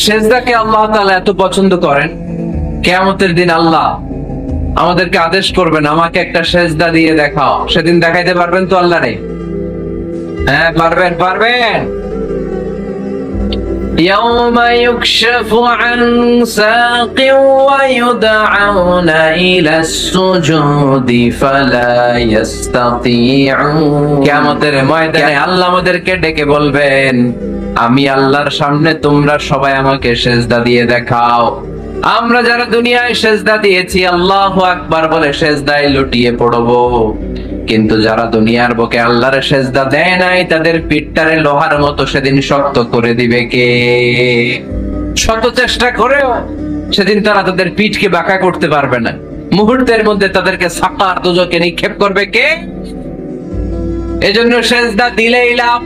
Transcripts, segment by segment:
সেজদাকে আল্লাহ তাআলা এত পছন্দ করেন, কিয়ামতের দিন আল্লাহ আমাদেরকে আদেশ করবেন, আমাকে একটা সেজদা দিয়ে দেখাও। সেদিন দেখাইতে পারবেন তো আল্লাহ রে? হ্যাঁ পারবেন, পারবেন। يوم يكشف عن ساق ويدعون إلى السجود فلا يستطيعون। কিয়ামতের ময়দানে আল্লাহ আমাদেরকে ডেকে বলবেন, আমি আল্লাহর সামনে তোমরা সবাই আমাকে সেজদা দিয়ে দেখাও। আমরা যারা দুনিয়ায় সেজদা দিয়েছি আল্লাহু আকবার বলে সেজদায় লুটিয়ে পড়বো, কিন্তু যারা দুনিয়ার বুকে আল্লাহর সেজদা দেয় নাই তাদের পিঠটারে লোহার মতো সেদিন শক্ত করে দিবে কে? শত চেষ্টা করেও সেদিন তারা তাদের পিঠকে বাঁকা করতে পারবে না। মুহূর্তের মধ্যে তাদেরকে সাকার দুজকে নিক্ষেপ করবে কে? এজন্য সেজদা দিলেই লাভ,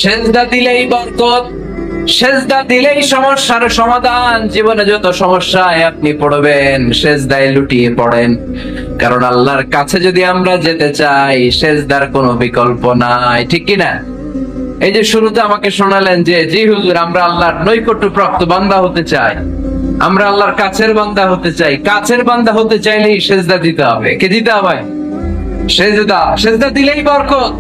সেজদা দিলেই বরকত, সেজদা দিলেই সমস্যার সমাধান। জীবনে যত সমস্যায় আপনি পড়বেন সেজদায় লুটিয়ে পড়েন, কারণ আল্লাহর কাছে যদি আমরা যেতে চাই সেজদার কোনো বিকল্প নাই, ঠিক কি না? এই যে শুরুতে আমাকে শোনালেন যে জি হুজুর আমরা আল্লাহর নৈকট্যপ্রাপ্ত বান্দা হতে চাই, আমরা আল্লাহর কাছের বান্দা হতে চাই। কাছের বান্দা হতে চাইলেই সেজদা দিতে হবে। কে দিতে হবে? সেজদা। সেজদা দিলেই বরকত।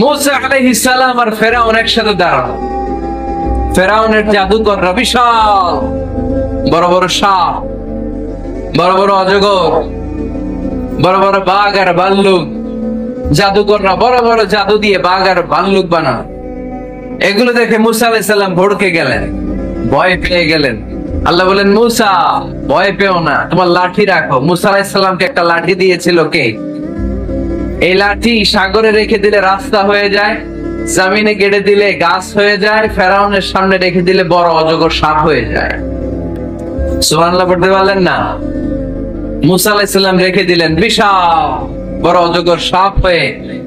মুসা আলাইহিস সালাম আর ফেরাউন একসাথে দাঁড়ানো। ফেরাউনের জাদুকররা বিশাল বড় বড় সাপ, বড় বড় অজগর, বড় বড় বাঘ আর ভাল্লুক। জাদুকররা বড় বড় জাদু দিয়ে বাঘ আর ভাল্লুক বানানো। এগুলো দেখে মুসা আলাইহিস সালাম ভড়কে গেলেন, ভয় পেয়ে গেলেন। আল্লাহ বলেন, মুসা ভয় পেও না, তোমার লাঠি রাখো। মুসা আলাইহিস সালামকে একটা লাঠি দিয়েছিল কে? এই লাঠি সাগরে রেখে দিলে রাস্তা হয়ে যায়, জমিনে গেড়ে দিলে গাছ হয়ে যায়, ফেরাউনের সামনে রেখে দিলে বড় অজগর সাপ হয়ে যায়। সুবহানাল্লাহ পড়তে পারলেন না? মুসা আলাইহিস সালাম রেখে দিলেন বিশাল বড় অজগর সাপ হয়ে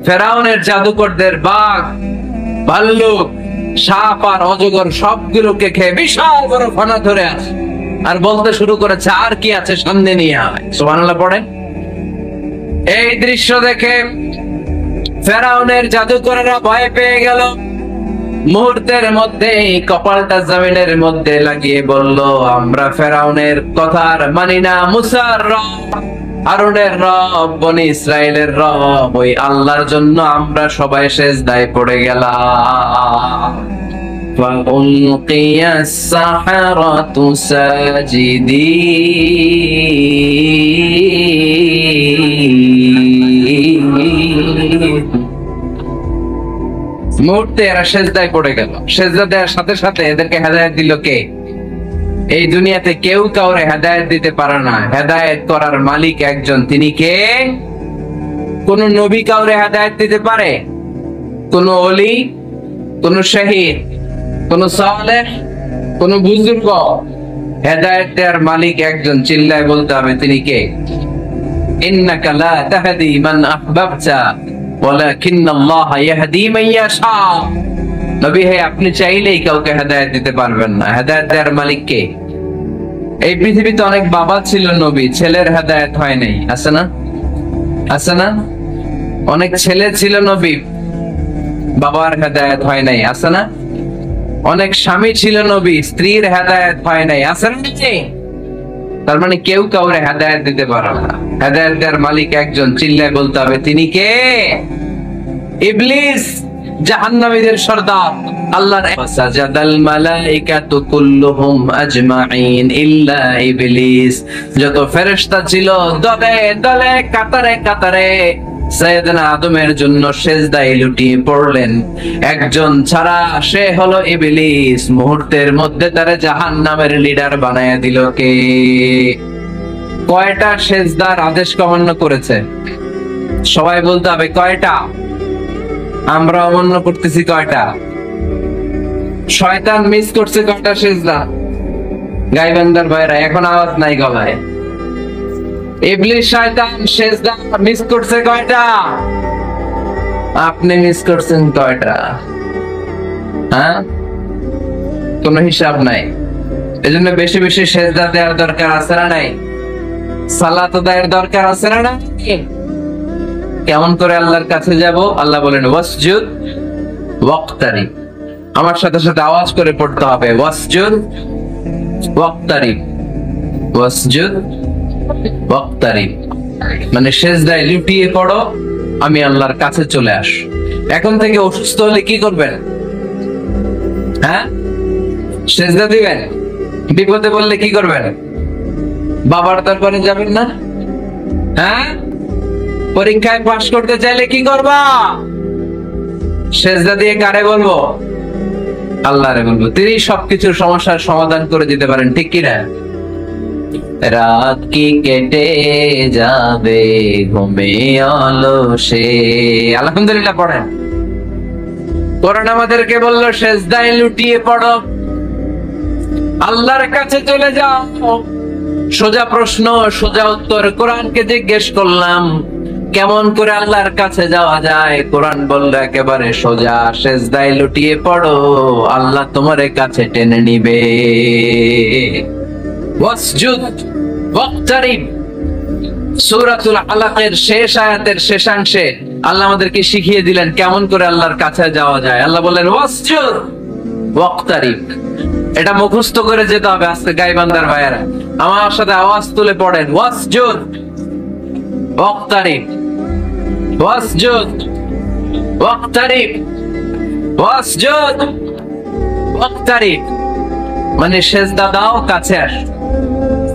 ফেরাউনের জাদুকরদের বাঘ, ভাল্লুক, সাপ আর অজগর সবগুলোকে খেয়ে বিশাল বড় ফনা ধরে আসে আর বলতে শুরু করেছে, আর কি আছে সামনে নিয়ে আয়। সুবহানাল্লাহ পড়েন। এই দৃশ্য দেখে ফেরাউনের জাদুকরেরা ভয় পেয়ে গেল। মুহূর্তের মধ্যে কপালটা জমিনের মধ্যে লাগিয়ে বলল, আমরা ফেরাউনের কথা আর মানি না। মুসার রব, হারুনের রব, বনি ইসরাইলের রব, ওই আল্লাহর জন্য আমরা সবাই সেজদায় পড়ে গেলাম। فَأُلْقِيَ السَّحَرَةُ سَاجِدِينَ। মুহূর্তে এরা সেজদায় পড়ে গেল। সেজদা দেওয়ার সাথে সাথে এদেরকে হেদায়েত দিল কে? এই দুনিয়াতে কেউ কাউরে হেদায়েত দিতে পারে না, হেদায়েত করার মালিক একজন। তিনি কে? কোন নবী কাউরে হেদায়েত দিতে পারে? কোন ওলি, কোন শহীদ, কোন সালেহ, কোন বুজুর্গ? হেদায়েত দেওয়ার মালিক একজন। চিল্লায় বলতে হবে তিনি কে? ইন্নাকা লা তাহদি মান আহবাবতা ওয়ালাকিন্নাল্লাহা ইয়াহদি মান ইয়াশা। নবী হে, আপনি চাইলেই কাউকে হেদায়েত দিতে পারবেন না। হেদায়েত দেওয়ার মালিক কে? এই পৃথিবীতে অনেক বাবা ছিল নবী, ছেলের হেদায়েত হয় নাই, আছে না? আছে না? অনেক ছেলে ছিল নবী, বাবার হেদায়েত হয় নাই, আছে না? অনেক স্বামী ছিল নবী, স্ত্রীর হেদায়েত হয় নাই, আছে না? তার মানে কেউ কাউরে হেদায়েত দিতে পারে না। হেদায়েত দেওয়ার মালিক একজন। চিল্লায় বলতে হবে তিনি কে? ইবলিস, জাহান্নামীদের সর্দার। আল্লাহর সাজাদাল মালাইকাতু কুল্লুহুম আজমাইন ইল্লা ইবলিস। যত ফেরেশতা ছিল দলে দলে, কাতারে কাতারে সাইয়েদনা আদমের জন্য সেজদায় লুটিয়ে পড়লেন। একজন ছাড়া, সে হলো ইবলিস। মুহূর্তের মধ্যে তারা জাহান্নামের লিডার বানায়া দিল কে? কয়টা সেজদার আদেশ অমান্য করেছে? সবাই বলতে হবে কয়টা? আমরা অমান্য করতেছি কয়টা? শয়তান মিস করছে কয়টা সেজদা? গাইবান্দার ভাইরা এখন আওয়াজ নাই গলায়। ইবলিস শয়তান সেজদা মিস করছে কয়টা? আপনি মিস করছেন কয়টা? হ্যাঁ, কোনো হিসাব নাই। এজন্য বেশি বেশি সেজদা দেওয়ার দরকার আছে না নাই? সালাত আদায়ের দরকার আছে না নাই? কেমন করে আল্লাহর কাছে যাব? আল্লাহ বলেন ওয়াসজুদ ওয়াক্তারিব। আমার সাথে সাথে আওয়াজ করে পড়তে হবে, ওয়াসজুদ ওয়াক্তারিব, ওয়াসজুদ ওয়াক্তারিব, মানে সেজদায় লুটিয়ে পড়ো, আমি আল্লাহর কাছে চলে আস। এখন থেকে অসুস্থ হলে কি করবেন? হ্যাঁ, সেজদা দিবেন। বিপদে বললে কি করবেন? বাবার দরবারে যাবেন না? হ্যাঁ, পরীক্ষায় পাস করতে চাইলে কি করবা? সেজদা দিয়ে কারে বলবো? আল্লাহরে বলবো। তিনি সবকিছুর সমস্যার সমাধান করে দিতে পারেন, ঠিক কিনা? রাত কি কেটে যাবে ঘুমে অলসে, আলহামদুলিল্লাহ পড়েন। কোরআন আমাদেরকে বললো সেজদায় লুটিয়ে পড়ো, আল্লাহর কাছে চলে যাও। সোজা প্রশ্ন, সোজা উত্তর। কোরআনকে জিজ্ঞেস করলাম কেমন করে আল্লাহর কাছে যাওয়া যায়? কোরআন বলল একেবারে সোজা, সেজদায় লুটিয়ে পড়ো, আল্লাহ তোমার কাছে টেনে নিবে। ওয়াসজুদ ওয়াক্তারিব, সূরাতুল আলাকের শেষ আয়াতের শেষাংশে আল্লাহ আমাদেরকে শিখিয়ে দিলেন কেমন করে আল্লাহর কাছে যাওয়া যায়। আল্লাহ বললেন ওয়াসজুদ ওয়াক্তারিব। এটা মুখস্থ করে যেতে হবে। আজকে গাইবান্দার ভাইয়েরা আমার সাথে আওয়াজ তুলে পড়েন, ওয়াসজুদ ওয়াক্তারিব, ওয়াসজুদ ওয়াক্তারিব, ওয়াসজুদ ওয়াক্তারিব, মানে সেজদা দাও, কাছে আস।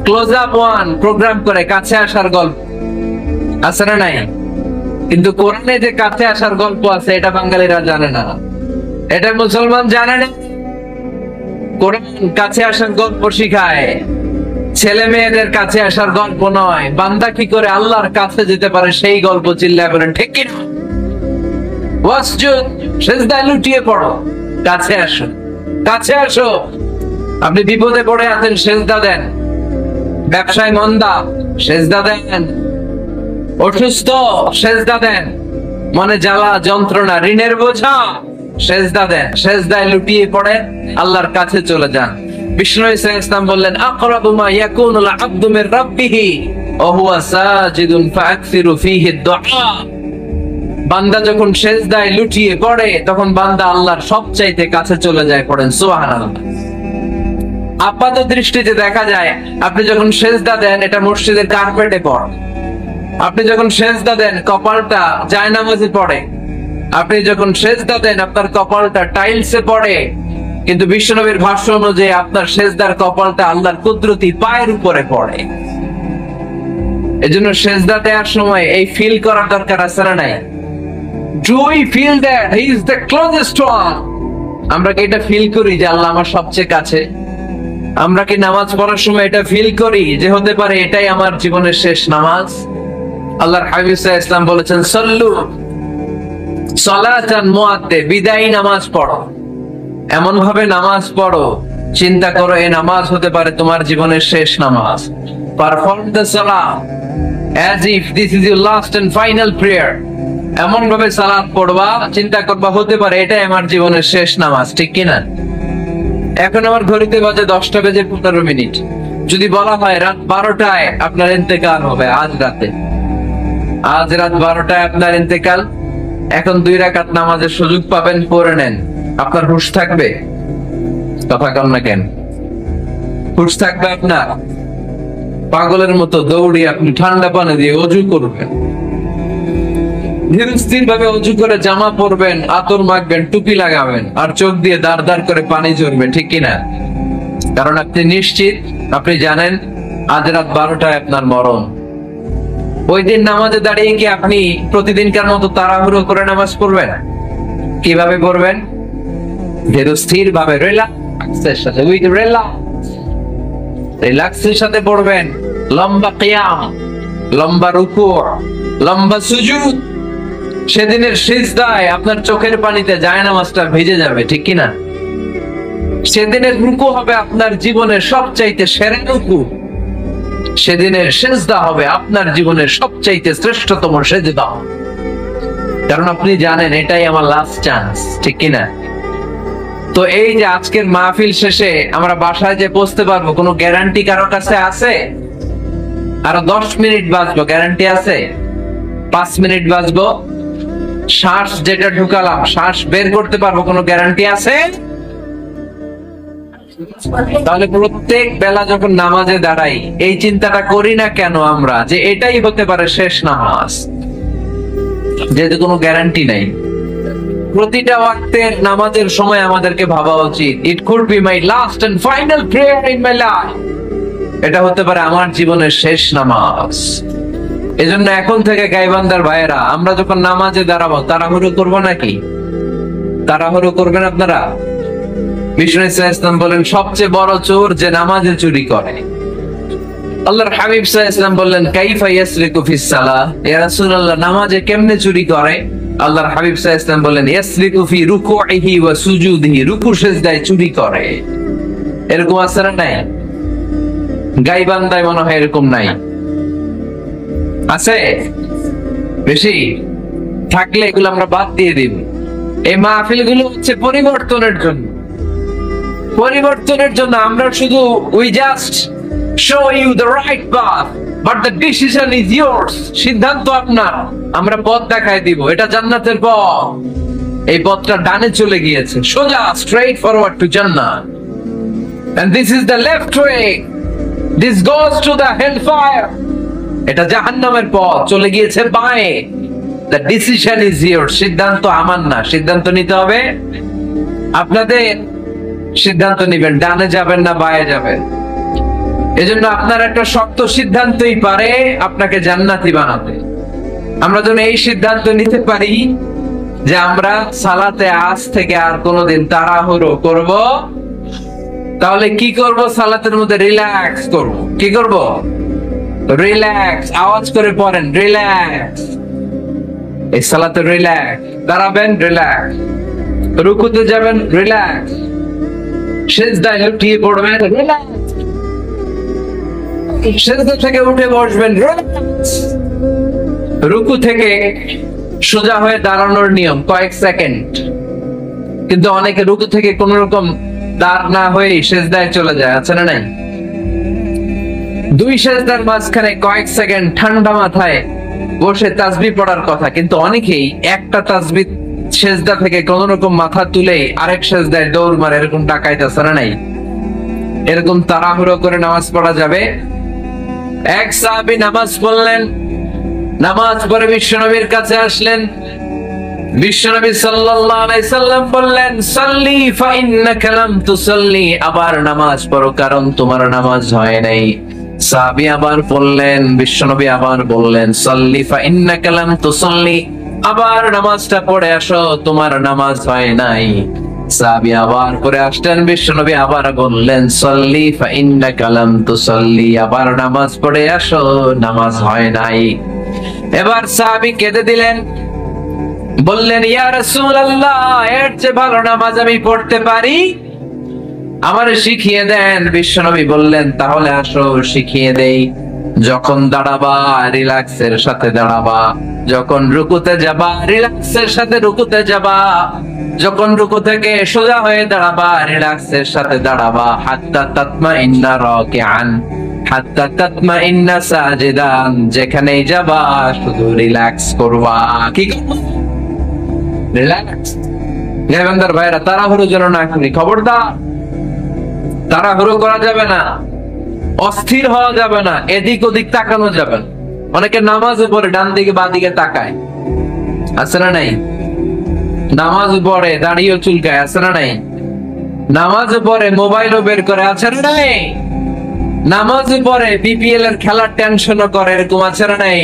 ক্লোজ আপ ওয়ান প্রোগ্রাম করে কাছে আসার গল্প আছে না নাই? কিন্তু কোরআনে যে কাছে আসার গল্প আছে এটা বাঙালিরা জানে না, এটা মুসলমান জানে না। কোরআন কাছে আসার গল্প শিখায়, ছেলে মেয়েদের কাছে আসার গল্প নয়। বান্দা কি করে আল্লাহর কাছে যেতে পারে সেই গল্প। চিল্লায় বলেন ঠিক কি না? ওয়াসজুদ, সিজদায় লুটিয়ে পড়ো, কাছে আসো, কাছে আসো। আপনি বিপদে পড়ে আছেন, সিজদা দেন। ব্যবসায় মন্দা, সিজদা দেন। অসুস্থ, সিজদা দেন। মনে জ্বালা যন্ত্রণা, ঋণের বোঝা, সিজদা দেন। সিজদায় লুটিয়ে পড়ে আল্লাহর কাছে চলে যান। বিষ্ণু ইসলাম বললেন আকরাবু মা ইয়াকুনুল আবদু মির রাব্বিহি ওয়া হুয়া সাজিদুন ফাআকসিরু ফীহি দুআ। বান্দা যখন সিজদায় লুটিয়ে পড়ে তখন বান্দা আল্লাহর সবচাইতে কাছে চলে যায়। পড়েন সুবহানাল্লাহ। আপাত দৃষ্টিতে দেখা যায় আপনি যখন সিজদা দেন এটা মসজিদের কার্পেটে পড়ে, আপনি যখন সিজদা দেন কপালটা জায়নামাজে পড়ে, আপনি যখন সিজদা দেন আপনার কপালটা টাইলসে পড়ে। কিন্তু বিশ্বনবীর ভাষ্য অনুযায়ী আপনার সিজদার কপালটা আল্লাহর কুদরতি পায়ের উপরে পড়ে। এজন্য সিজদা দেওয়ার সময় এই ফিল করার দরকার আছে না নাই? Do we feel that he is the closest one? আমরা কি এটা ফিল করি যে আল্লাহ আমার সবচেয়ে কাছে? আমরা কি নামাজ পড়ার সময় এটা ফিল করি যে হতে পারে এটাই আমার জীবনের শেষ নামাজ? আল্লাহর হাবিব সাল্লাল্লাহু আলাইহি ওয়াসাল্লাম বলেছেন সাল্লু সালাতান মুআদ্দে, বিদায়ী নামাজ পড়ো। এমন ভাবে নামাজ পড়ো, চিন্তা করো এই নামাজ হতে পারে তোমার জীবনের শেষ নামাজ। Perform the Salah as if this is your last and final prayer। এমন ভাবে সালাত পড়বা, চিন্তা করবা হতে পারে এটাই আমার জীবনের শেষ নামাজ, ঠিক কিনা? এখন আমার ঘড়িতে বাজে 10:15। যদি বলা হয় রাত 12টায় আপনার ইন্তেকাল হবে, আজ রাতে, আজ রাত 12টায় আপনার ইন্তেকাল, এখন 2 রাকাত নামাজের সুযোগ পাবেন, পড়ে নেন। আপনার হুঁশ থাকবে? কথা কন না কেন? হুঁশ থাকবে আপনার? পাগলের মতো দৌড়িয়ে আপনি ঠান্ডা পানি দিয়ে অজু করবেন, ধীর স্থির ভাবে অজু করে জামা পরবেন, আতর মাখবেন, টুপি লাগাবেন, আর চোখ দিয়ে দাঁড় দাঁড় করে পানি ঝরবে, ঠিক কিনা? কারণ আপনি নিশ্চিত, আপনি জানেন আজ রাত 12টায় আপনার মরণ। ওই দিন নামাজে দাঁড়িয়ে কি আপনি প্রতিদিনকার মতো তাড়াহুড়ো করে নামাজ পড়বেন? কিভাবে পড়বেন? ধীর স্থির ভাবে, রিল্যাক্সের সাথে, উইথ রিল্যাক্সের সাথে পড়বেন। লম্বা কিয়াম, লম্বা রুকু, লম্বা সুজুদ। সেদিনের সিজদায় আপনার চোখের পানিতে জায়নামাজটা ভিজে যাবে, ঠিক কিনা? সেদিনের রুকু হবে আপনার জীবনের সবচাইতে সেরা রুকু। সেদিনের সিজদা হবে আপনার জীবনের সবচাইতে শ্রেষ্ঠতম সিজদা। কারণ আপনি জানেন এটাই আমার লাস্ট চান্স, ঠিক কিনা? তো এই যে আজকের মাহফিল শেষে আমরা বাসায় যে পৌঁছতে পারবো, কোনো গ্যারান্টি কারো কাছে আছে? আরো 10 মিনিট বাঁচবো, গ্যারান্টি আছে? 5 মিনিট বাঁচবো, শ্বাস যেটা ঢুকালাম শ্বাস বের করতে পারবো, কোনো গ্যারান্টি আছে? তাহলে প্রত্যেক বেলা যখন নামাজে দাঁড়াই এই চিন্তাটা করি না কেন আমরা যে এটাই হতে পারে শেষ নামাজ, যেহেতু কোনো গ্যারান্টি নাই। প্রতিটা ওয়াক্তের নামাজের সময় আমাদেরকে ভাবা উচিত, it could be my last and final prayer in my life. এটা হতে পারে আমার জীবনের শেষ নামাজ। এজন্য এখন থেকে গাইবান্দার ভাইয়েরা, আমরা যখন নামাজে দাঁড়াবো তাড়াহুড়ো করবো নাকি? তাড়াহুড়ো করবেন আপনারা? বিষ্ণু ইসলাম বলেন সবচেয়ে বড় চোর যে নামাজে চুরি করে। আল্লাহর হাবিব সাল্লাল্লাহু আলাইহি ওয়াসাল্লাম বললেন কাইফা ইয়াসরিকু ফিস সালাহ, ইয়া রাসূলুল্লাহ নামাজে কেমনে চুরি করে? আল্লাহর হাবিব সাল্লাল্লাহু আলাইহি ওয়াসাল্লাম বললেন ইয়াসরিকু ফি রুকুইহি ওয়া সুজুদিহি, রুকু সিজদায় চুরি করে। এরকম আছে না নাই? গাইবান্দায় মনে হয় এরকম নাই, আছে বেশি? থাকলে এগুলো আমরা বাদ দিয়ে দিব। এই মাহফিলগুলো হচ্ছে পরিবর্তনের জন্য, পরিবর্তনের জন্য। আমরা শুধু we just show you the right path but the decision is yours, সিদ্ধান্ত আপনার। আমরা পথ দেখাই দিব, এটা জান্নাতের পথ। এই পথটা ডানে চলে গিয়েছে, সোজা straight forward to Jannah, and this is the left way, this goes to the hellfire, এটা জাহান্নামের পথ, চলে গিয়েছে বাঁয়ে। The decision is yours, সিদ্ধান্ত আমার না, সিদ্ধান্ত নিতে হবে আপনাদের। সিদ্ধান্ত নিবেন ডানে যাবেন না বাঁয়ে যাবেন। এজন্য আপনার একটা শক্ত সিদ্ধান্তই পারে আপনাকে জান্নাতি বানাতে। আমরা যেন এই সিদ্ধান্ত নিতে পারি যে আমরা সালাতে আজ থেকে আর কোনোদিন তাড়াহুড়ো করব। তাহলে কি করব? সালাতের মধ্যে রিল্যাক্স করব। কি করব? রিল্যাক্স। আওয়াজ করে পড়েন, রিল্যাক্স। এই সালাতে রিল্যাক্স। দাঁড়াবেন, রিল্যাক্স। রুকুতে যাবেন, রিল্যাক্স। সিজদায় লুটিয়ে পড়বেন, রিল্যাক্স। সিজদা থেকে উঠে বসবেন, রিল্যাক্স। রুকু থেকে সোজা হয়ে দাঁড়ানোর নিয়ম কয়েক সেকেন্ড, কিন্তু অনেকে রুকু থেকে কোন রকম দাঁড় না হয়ে সিজদায় চলে যায়, আছে না নাই? দুই সিজদার মাঝখানে কয়েক সেকেন্ড ঠান্ডা মাথায় বসে তাসবিহ পড়ার কথা, কিন্তু অনেকেই একটা তাসবিহ সিজদা থেকে কোন রকম মাথা তুলে আরেক সিজদায় দৌড় মারে, এরকম টাকাইতেছে না নাই? এরকম তাড়াহুড়ো করে নামাজ পড়া যাবে? এক সাহাবী নামাজ পড়লেন, নামাজ পড়ে বিশ্বনবীর কাছে আসলেন। বিশ্বনবী সাল্লাল্লাহু আলাইহি সাল্লাম বললেন সাল্লি ফা ইন্নাকা লাম তুসাল্লি, আবার নামাজ পড়ো কারণ তোমার নামাজ হয় নাই। সাহাবী আবার পড়লেন, বিশ্বনবী আবার বললেন সাল্লি ফা ইন্নাকা লাম তুসাল্লি, আবার নামাজটা পড়ে আসো তোমার নামাজ হয় নাই। সাহাবী আবার পড়ে আসলেন, বিশ্বনবী আবার বললেন সাল্লি ফা ইন্নাকা লাম তুসাল্লি, আবার নামাজ পড়ে আসো নামাজ হয় নাই। এবার সাহাবী কেঁদে দিলেন, বললেন ইয়া রাসূলুল্লাহ এর চেয়ে ভালো নামাজ আমি পড়তে পারি, আমারে শিখিয়ে দেন। বিশ্বনবী বললেন তাহলে আসো শিখিয়ে দেই। যখন দাঁড়াবা রিল্যাক্সের সাথে দাঁড়াবা, যখন রুকুতে যাবা রিল্যাক্সের সাথে রুকুতে যাবা, যখন রুকু থেকে সোজা হয়ে দাঁড়াবা রিল্যাক্সের সাথে দাঁড়াবা। হাত্তা তাতমাইন্না রাকিআন হাত্তা তাতমাইন্না সাজিদান, যেখানেই যাবা শুধু রিল্যাক্স করবা। কি রিল্যাক্স? গাইবান্দার ভাইরা তাড়াহুড়ো যেন না করি, খবরদার। তাড়াহুড়ো করা যাবে না, অস্থির হওয়া যাবে না, এদিক ওদিক তাকানো যাবে না। অনেকে নামাজে পড়ে ডান দিকে বাঁ দিকে তাকায়, আছে না নাই? নামাজ পড়ে দাঁড়িয়ে চুলকায়, আছে না নাই? নামাজ পড়ে মোবাইলও বের করে, আছে না নাই? নামাজ পড়ে বিপিএল এর খেলার টেনশনও করে, এরকম আছে না নাই?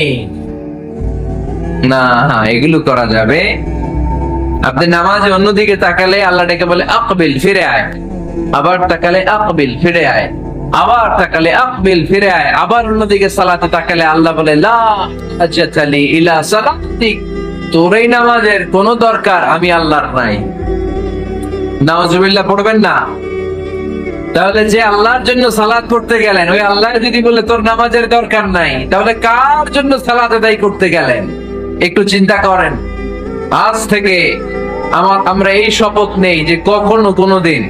না, এগুলো করা যাবে? আপনি নামাজে অন্যদিকে তাকালে আল্লাহ ডেকে বলে আকবিল, ফিরে আয়। আবার তাকালে আকবিল, ফিরে আয়। আবার তাকালে আকবিল, ফিরে আয়। আবার অন্যদিকে সালাতে তাকালে আল্লাহ বলে লা হাজাতালি ইলা সালাতিক, তোর এই নামাজের কোনো দরকার আমি আল্লাহর নাই। নাউজুবিল্লাহ পড়বেন না? তাহলে যে আল্লাহর জন্য সালাত পড়তে গেলেন, ওই আল্লাহ যদি বলে তোর নামাজের দরকার নাই, তাহলে কার জন্য সালাত আদায় করতে গেলেন? একটু চিন্তা করেন। আজ থেকে আমরা এই শপথ নেই যে কখনো কোনোদিন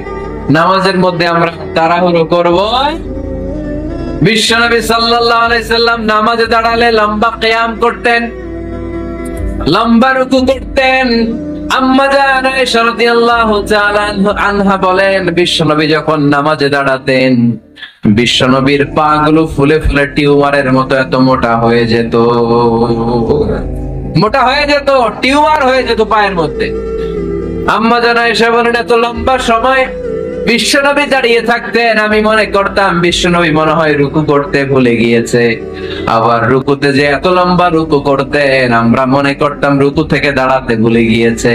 নামাজের মধ্যে আমরা তাড়াহুড়ো করব। বিশ্বনবী সাল্লাল্লাহু আলাইহি সাল্লাম নামাজে দাঁড়ালে লম্বা কিয়াম করতেন, লম্বা রুকু করতেন, আম্মা জান আয়েশা রাদিয়াল্লাহু তাআলা আনহা বলেন, বিশ্বনবী যখন নামাজে দাঁড়াতেন, বিশ্বনবীর পা গুলো ফুলে ফুলে টিউমারের মতো এত মোটা হয়ে যেত, মোটা হয়ে যেত, টিউমার হয়ে যেত পায়ের মধ্যে। আম্মা জান আয়েশা বলেন, এত লম্বা সময় বিশ্বনবী দাঁড়িয়ে থাকতেন, আমি মনে করতাম বিশ্বনবী মনে হয় রুকু করতে ভুলে গিয়েছে। আবার রুকুতে যে এত লম্বা রুকু করতেন, আমরা মনে করতাম রুকু থেকে দাঁড়াতে ভুলে গিয়েছে।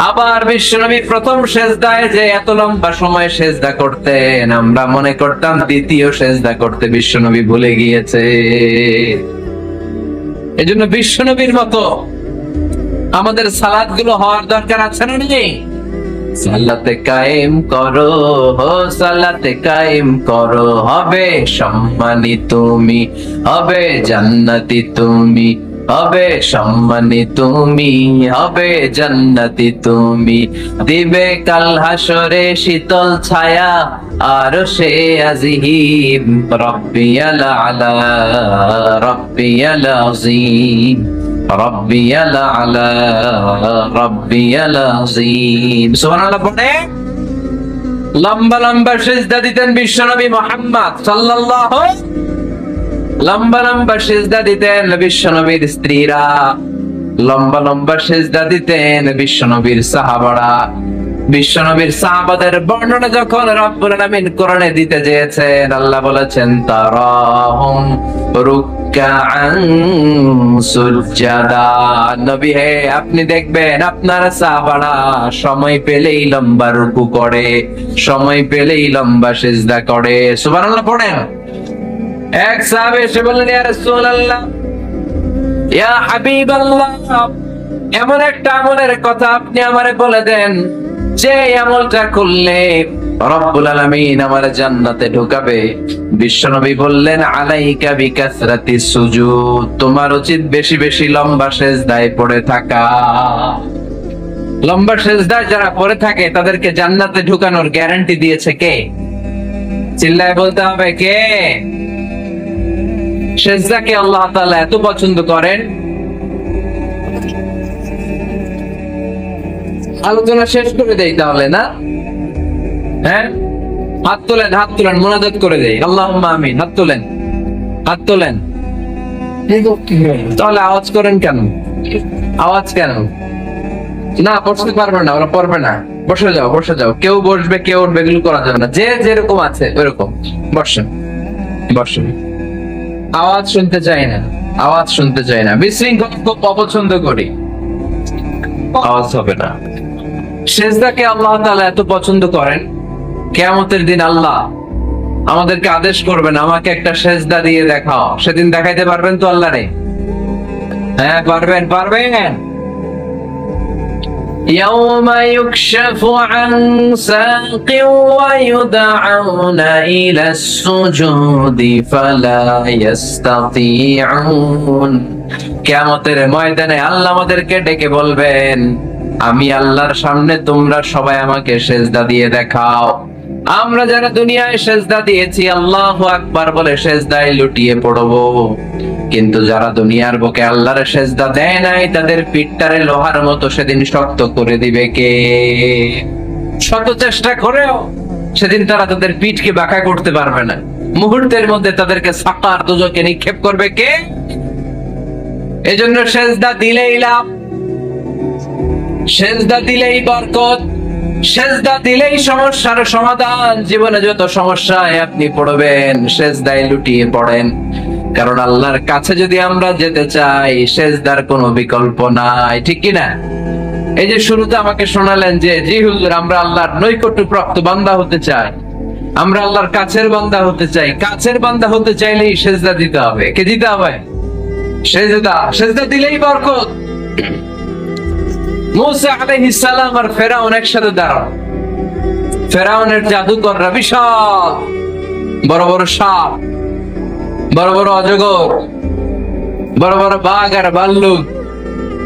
আবার বিশ্বনবী প্রথম সেজদায় যে এত লম্বা সময় সেজদা করতেন, আমরা মনে করতাম দ্বিতীয় সেজদা করতে বিশ্বনবী ভুলে গিয়েছে। এজন্য বিশ্বনবীর মতো আমাদের সালাত গুলো হওয়ার দরকার আছে না নেই? সালাতে কায়েম করো, সালাতে কায়েম করো, হবে সম্মানী তুমি, হবে জান্নাতি তুমি, হবে সম্মানী তুমি, হবে জান্নাতি তুমি, দিবে কাল হাসরে শীতল ছায়া আরশে আজিম, রব্বিয়াল আলা রব্বিয়াল আযীম, রব্বিয়াল আলা রব্বিয়াল আযীম। সুবহানাল্লাহ পড়ে লম্বা লম্বা সিজদা দিতেন বিশ্বনবী মুহাম্মদ সাল্লাল্লাহু, লম্বা লম্বা সিজদা দিতেন বিশ্বনবীর স্ত্রীরা, লম্বা লম্বা সিজদা দিতেন বিশ্বনবীর সাহাবারা। বিশ্বনবীর সাহাবাদের বর্ণনা যখন রব্বুল আলামিন কোরআনে দিতে চেয়েছেন, আল্লাহ বলেছেন তারাহুম রুকআন সুজদা, নবী হে আপনি দেখবেন আপনার সাহাবারা সময় পেলেই লম্বা রুকু করে, সময় পেলেই লম্বা সিজদা করে। সুবহানাল্লাহ পড়েন। এক সাহাবী এসে বললেন, ইয়া রাসূলুল্লাহ, ইয়া হাবিবাল্লাহ, এমন একটা আমলের কথা আপনি আমারে বলে দেন যে আমলটা করলে রব্বুল আলামিন আমার জান্নাতে ঢুকাবে। বিশ্বনবী বললেন, আলাইকা বিকাসরাতিস সুজুদ, তোমার উচিত বেশি বেশি লম্বা সিজদায় পড়ে থাকা। লম্বা সিজদায় যারা পড়ে থাকে তাদেরকে জান্নাতে ঢুকানোর গ্যারান্টি দিয়েছে কে? চিল্লায় বলতে হবে কে? সিজদাকে আল্লাহ তাআলা এত পছন্দ করেন। আলোচনা শেষ করে দেই তাহলে না? হ্যাঁ, হাত তোলেন, হাত তোলেন, মুনাজাত করে দেই। আল্লাহুম্মা আমিন। হাত তোলেন, হাত তোলেন। তাহলে আওয়াজ করেন কেন? আওয়াজ কেন? না পড়তে পারবে না, ওরা পড়বে না। বসে যাও, বসে যাও। কেউ বসবে, কেউ উঠবে, এগুলো করা যাবে না। যে যেরকম আছে ওইরকম বসেন, বসেন। আওয়াজ শুনতে চাই না, আওয়াজ শুনতে চাই না। বিশৃঙ্খলা খুব অপছন্দ করি, আওয়াজ হবে না। সিজদাকে আল্লাহ তাআলা এত পছন্দ করেন, কিয়ামতের দিন আল্লাহ আমাদেরকে আদেশ করবেন, আমাকে একটা সিজদা দিয়ে দেখাও। সেদিন দেখাইতে পারবেন তো আল্লাহরে? হ্যাঁ পারবেন, পারবেন। ইয়াউমা ইউকশাফু আন সাকিন ওয়া ইউদআউনা ইলাস সুজুদি ফালা ইস্তাতিউন, কিয়ামতের ময়দানে আল্লাহ আমাদেরকে ডেকে বলবেন, আমি আল্লাহর সামনে তোমরা সবাই আমাকে সিজদা দিয়ে দেখাও। আমরা যারা দুনিয়ায় সিজদা দিয়েছি আল্লাহু আকবার বলে সিজদায় লুটিয়ে পড়বো, কিন্তু যারা দুনিয়ার বুকে আল্লাহর সিজদা দেয় নাই তাদের পিঠটারে লোহার মতো সেদিন শক্ত করে দিবে কে? শত চেষ্টা করেও সেদিন তারা তাদের পিঠকে বাঁকা করতে পারবে না। মুহূর্তের মধ্যে তাদেরকে সাকার দুজকে নিক্ষেপ করবে কে? এজন্য সিজদা দিলেই লাভ, সিজদা দিলেই বরকত, সিজদা দিলেই সমস্যার সমাধান। জীবনে যত সমস্যায় আপনি পড়বেন সিজদায় লুটিয়ে পড়েন, কারণ আল্লাহর কাছে যদি আমরা যেতে চাই সিজদার কোনো বিকল্প নাই, ঠিক কি না? এই যে শুরুতে আমাকে শোনালেন যে জি হুজুর আমরা আল্লাহর নৈকট্যপ্রাপ্ত বান্দা হতে চাই, আমরা আল্লাহর কাছের বান্দা হতে চাই। কাছের বান্দা হতে চাইলেই সিজদা দিতে হবে। কে দিতে হবে? সিজদা। সিজদা দিলেই বরকত। মুসা আলাইহিস সালাম আর ফেরাউন একসাথে দাঁড়ানো। ফেরাউনের জাদুকররা বিশাল বড় বড় সাপ, বড় বড় অজগর, বড় বড় বাঘ আর ভাল্লুক।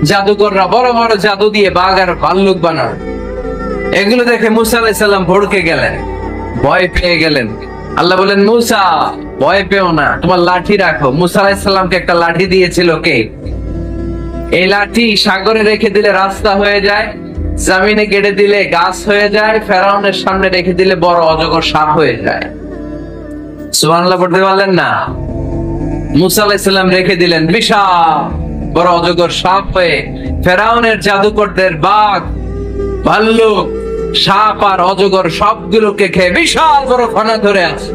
জাদুকররা বড় বড় জাদু দিয়ে বাঘ আর ভাল্লুক বানায়। এগুলো দেখে মুসা আলাইহিস সালাম ভড়কে গেলেন, ভয় পেয়ে গেলেন। আল্লাহ বলেন, মুসা ভয় পেও না, তোমার লাঠি রাখো। মুসা আলাইহিস সালামকে একটা লাঠি দিয়েছিল কে? এই লাঠি সাগরে রেখে দিলে রাস্তা হয়ে যায়, জমিনে কেটে দিলে গাছ হয়ে যায়, ফেরাউনের সামনে রেখে দিলে বড় অজগর সাপ হয়ে যায়। সুবহানাল্লাহ পড়তে পারলেন না? মুসা আলাইহিস সালাম রেখে দিলেন বিশাল বড় অজগর সাপ হয়ে। ফেরাউনের জাদুকরদের বাঘ, ভাল্লুক, সাপ আর অজগর সবগুলোকে খেয়ে বিশাল বড় ফানা ধরে আছে,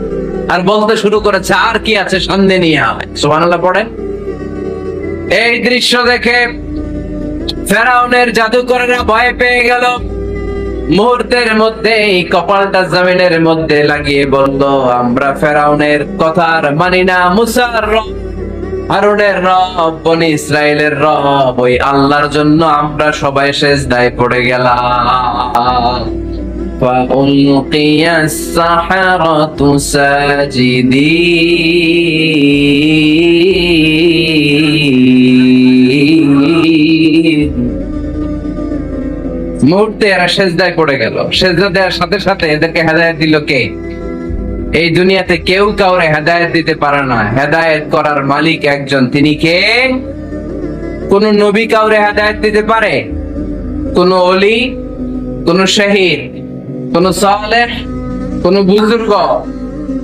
আর বলতে শুরু করেছে আর কি আছে সামনে নিয়ে আয়। সুবহানাল্লাহ পড়েন। এই দৃশ্য দেখে ফেরাউনের জাদুকরেরা ভয় পেয়ে গেল। মুহূর্তের মধ্যে কপালটা জমিনের মধ্যে লাগিয়ে বলল, আমরা ফেরাউনের কথা আর মানি না। মুসার রব, হারুনের রব, বনি ইসরাইলের রব, ওই আল্লাহর জন্য আমরা সবাই সিজদায় পড়ে গেলাম। فَأُلْقِيَ السَّحَرَةُ سَاجِدِينَ। মুহূর্তে এরা সিজদায় পড়ে গেল। সিজদা দেওয়ার সাথে সাথে এদেরকে হেদায়েত দিল কে? এই দুনিয়াতে কেউ কাউরে হেদায়েত দিতে পারে না, হেদায়েত করার মালিক একজন। তিনি কে? কোন নবী কাউরে হেদায়েত দিতে পারে? কোন ওলি, কোন শহীদ, কোন সালেহ, কোন বুজুর্গ?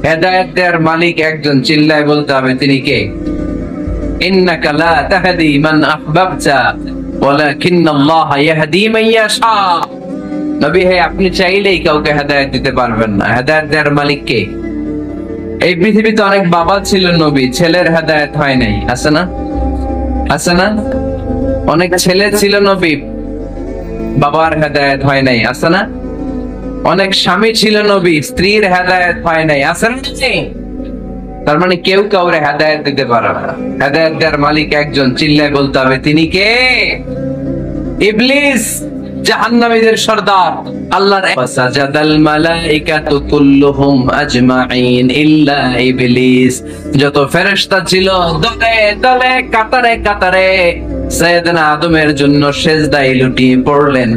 হেদায়েত দেওয়ার মালিক একজন। চিল্লায় বলতে হবে তিনি কে? ইন্নাকা লা তাহদি মান আহবাবতা ওয়ালাকিন্নাল্লাহা ইয়াহদি মান ইয়াশা। নবী হে, আপনি চাইলেই কাউকে হেদায়েত দিতে পারবেন না। হেদায়েত দেওয়ার মালিক কে? এই পৃথিবীতে অনেক বাবা ছিল নবী, ছেলের হেদায়েত হয় নাই, আছে না? আছে না? অনেক ছেলে ছিল নবী, বাবার হেদায়েত হয় নাই, আছে না? অনেক স্বামী ছিল নবী, স্ত্রীর হেদায়েত হয় নাই, আছে না? তার মানে কেউ কাউরে হেদায়েত দিতে পারে না। হেদায়েত দেওয়ার মালিক একজন। চিল্লায় বলতে হবে তিনি কে? ইবলিস, জাহান্নামীদের সর্দার। আল্লাহর ফাসাজাদাল মালাইকাতু কুল্লুহুম আজমাইন ইল্লা ইবলিস। যত ফেরেশতা ছিল দলে দলে, কাতারে কাতারে সাইয়েদনা আদমের জন্য সিজদায় লুটিয়ে পড়লেন।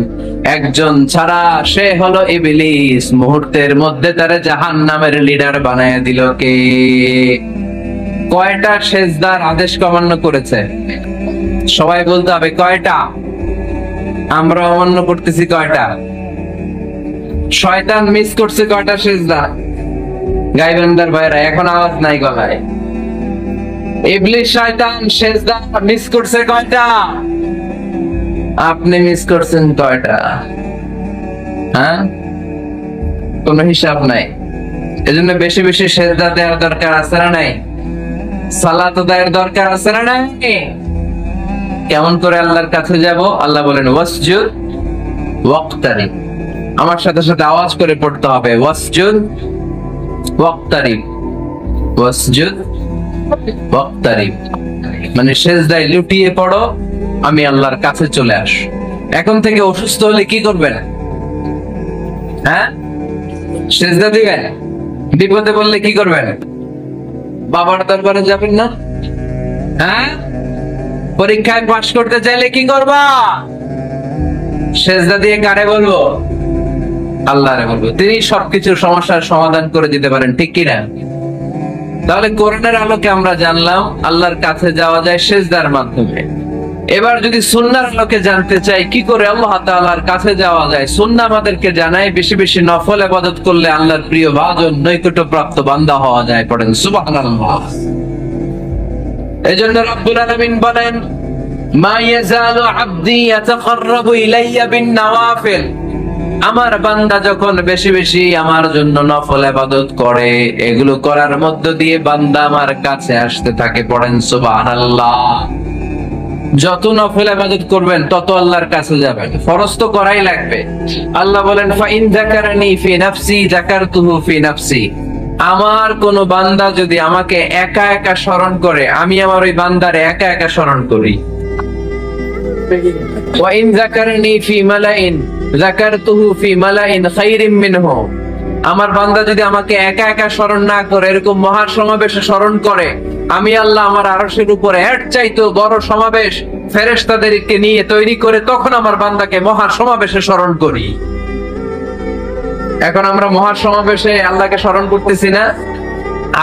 একজন ছাড়া, সে হলো ইবলিস। মুহূর্তের মধ্যে তারা জাহান্নামের লিডার বানায় দিল কে? কয়টা সিজদার আদেশ অমান্য করেছে? সবাই বলতে হবে কয়টা? আমরা অমান্য করতেছি কয়টা? শয়তান মিস করছে কয়টা সিজদা? গায়বান্দার ভাইরা, এখন আওয়াজ নাই গলায়। ইবলিস শয়তান সিজদা মিস করছে কয়টা? আপনি মিস করছেন কয়টা? হ্যাঁ, কোনো হিসাব নাই। এজন্য বেশি বেশি সিজদা দেওয়ার দরকার আছে না নাই? সালাত দেওয়ার দরকার আছে না নাই? কেমন করে আল্লাহর কাছে যাব? আল্লাহ বলেন ওয়াসজুদ ওয়াক্তারিব। আমার সাথে সাথে আওয়াজ করে পড়তে হবে, ওয়াসজুদ ওয়াক্তারিব, ওয়াসজুদ ওয়াক্তারিব। মানে সিজদায় লুটিয়ে পড়ো, আমি আল্লাহর কাছে চলে আস। এখন থেকে অসুস্থ হলে কি করবেন? হ্যাঁ, সিজদা দিবেন। বিপদে বললে কি করবেন? বাবার দরবারে যাবেন না? হ্যাঁ, পরীক্ষায় পাস করতে চাইলে কি করবা? সিজদা দিয়ে কারে বলবো? আল্লাহরে বলবো। তিনি সবকিছুর সমস্যার সমাধান করে দিতে পারেন, ঠিক কি না? তাহলে কোরআনের আলোকে আমরা জানলাম আল্লাহর কাছে যাওয়া যায় সিজদার মাধ্যমে। এবার যদি সুন্নাহর আলোকে জানতে চাই কি করে আল্লাহ তাআলার কাছে যাওয়া যায়, সুন্নাহ আমাদেরকে জানায় বেশি বেশি নফল ইবাদত করলে আল্লাহর প্রিয় ভাজন, নৈকট্যপ্রাপ্ত বান্দা হওয়া যায়। পড়েন সুবহানাল্লাহ। এজন্য রব্বুল আলামিন বলেন, মা ইয়াজালু আবদি ইয়াতাকাররাবু ইলাইয়া বিন নওয়াফিল। আমার বান্দা যখন বেশি বেশি আমার জন্য নফল ইবাদত করে, এগুলো করার মধ্য দিয়ে বান্দা আমার কাছে আসতে থাকে। পড়েন সুবহানাল্লাহ। যত নফল ইবাদত করবেন তত আল্লাহর কাছে যাবেন। ফরজ তো করাই লাগবে। আল্লাহ বলেন, ফা ইন যাকারানি ফি নাফসি যাকারতুহু ফি নাফসি। আমার কোন বান্দা যদি আমাকে একা একা স্মরণ করে, আমি আমার ওই বান্দারে একা একা স্মরণ করি। ওয়া ইন যাকারানি ফি মালাইন যাকারতুহু ফি মালাইন খায়রিম মিনহু। আমার বান্দা যদি আমাকে একা একা স্মরণ না করে, এরকম মহা সমাবেশে স্মরণ করে, আমি আল্লাহ আমার আরশের উপরে এর চাইতে বড় সমাবেশ ফেরেশতাদেরকে নিয়ে তৈরি করে তখন আমার বান্দাকে মহা সমাবেশে স্মরণ করি। এখন আমরা মহা সমাবেশে আল্লাহকে স্মরণ করতেছি না?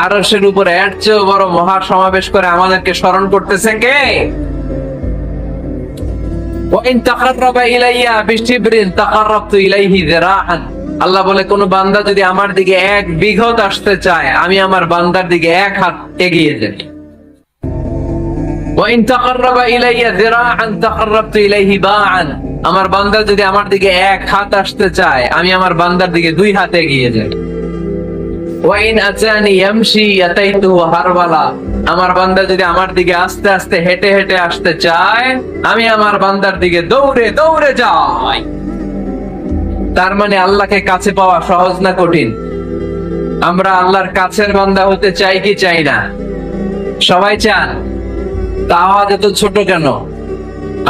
আরশের উপরে এর চেয়ে বড় মহা সমাবেশ করে আমাদেরকে স্মরণ করতেছে কে? ওয়াইন তাকাররাবা ইলাইয়া বিশিবরিন তাকাররাবতু ইলাইহি যিরাআন। আল্লাহ বলে কোন বান্দা যদি আমার দিকে 1 বিঘত আসতে চায়, আমি আমার বান্দার দিকে 1 হাত এগিয়ে যাই। ওয়াইন তাকাররাবা ইলাইয়া যিরাআন তাকাররাবতু ইলাইহি বাআন। আমার বান্দা যদি আমার দিকে 1 হাত আসতে চায়, আমি আমার বান্দার দিকে 2 হাত এগিয়ে যাই। ওয়াইন আতানি ইয়ামশি আতাইতুহু হারওয়ালা। আমার বান্দা যদি আমার দিকে আস্তে আস্তে হেঁটে হেঁটে আসতে চায়, আমি আমার বান্দার দিকে দৌড়ে দৌড়ে যাই। তার মানে আল্লাহকে কাছে পাওয়া সহজ না কঠিন? আমরা আল্লাহর কাছের বান্দা হতে চাই কি চাই না? সবাই চান। তা আওয়াজ এত ছোট কেন?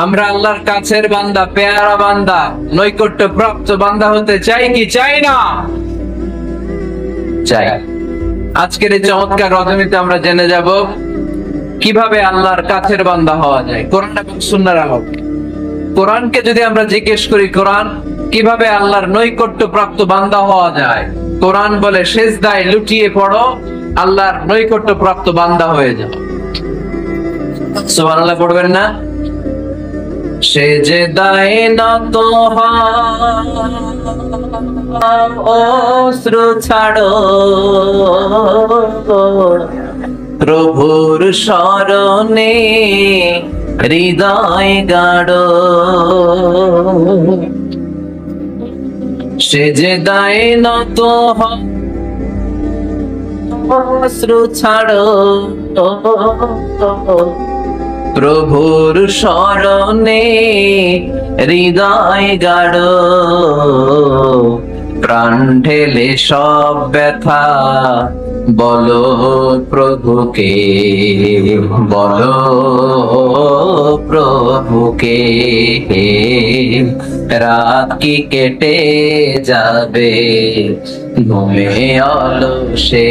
আমরা আল্লাহর কাছের বান্দা, পেয়ারা বান্দা, নৈকট্য প্রাপ্ত বান্দা হতে চাই কি চাই না? চাই। আজকের এই চমৎকার রজনীতে আমরা জেনে যাব কিভাবে আল্লাহর কাছের বান্দা হওয়া যায় কোরআন এবং সুন্নাহর আলোকে। কোরআনকে যদি আমরা জিজ্ঞেস করি, কোরআন কিভাবে আল্লাহর নৈকট্য প্রাপ্ত বান্দা হওয়া যায়, কোরআন বলে সিজদায় লুটিয়ে পড়ো, আল্লাহর নৈকট্য প্রাপ্ত বান্দা হয়ে যাও। সুবহানাল্লাহ পড়বেন না? সিজদায় নত অশ্রু ছাড়ো, প্রভুর শরণে হৃদয় গাড়ো। সিজদায় নত অশ্রু ছাড়ো, প্রভুর শরণে হৃদয় গাড়ো। প্রাণ ঢেলে সব ব্যথা বলো প্রভুকে, বলো প্রভুকে। রাত কি কেটে যাবে ঘুমে অলসে,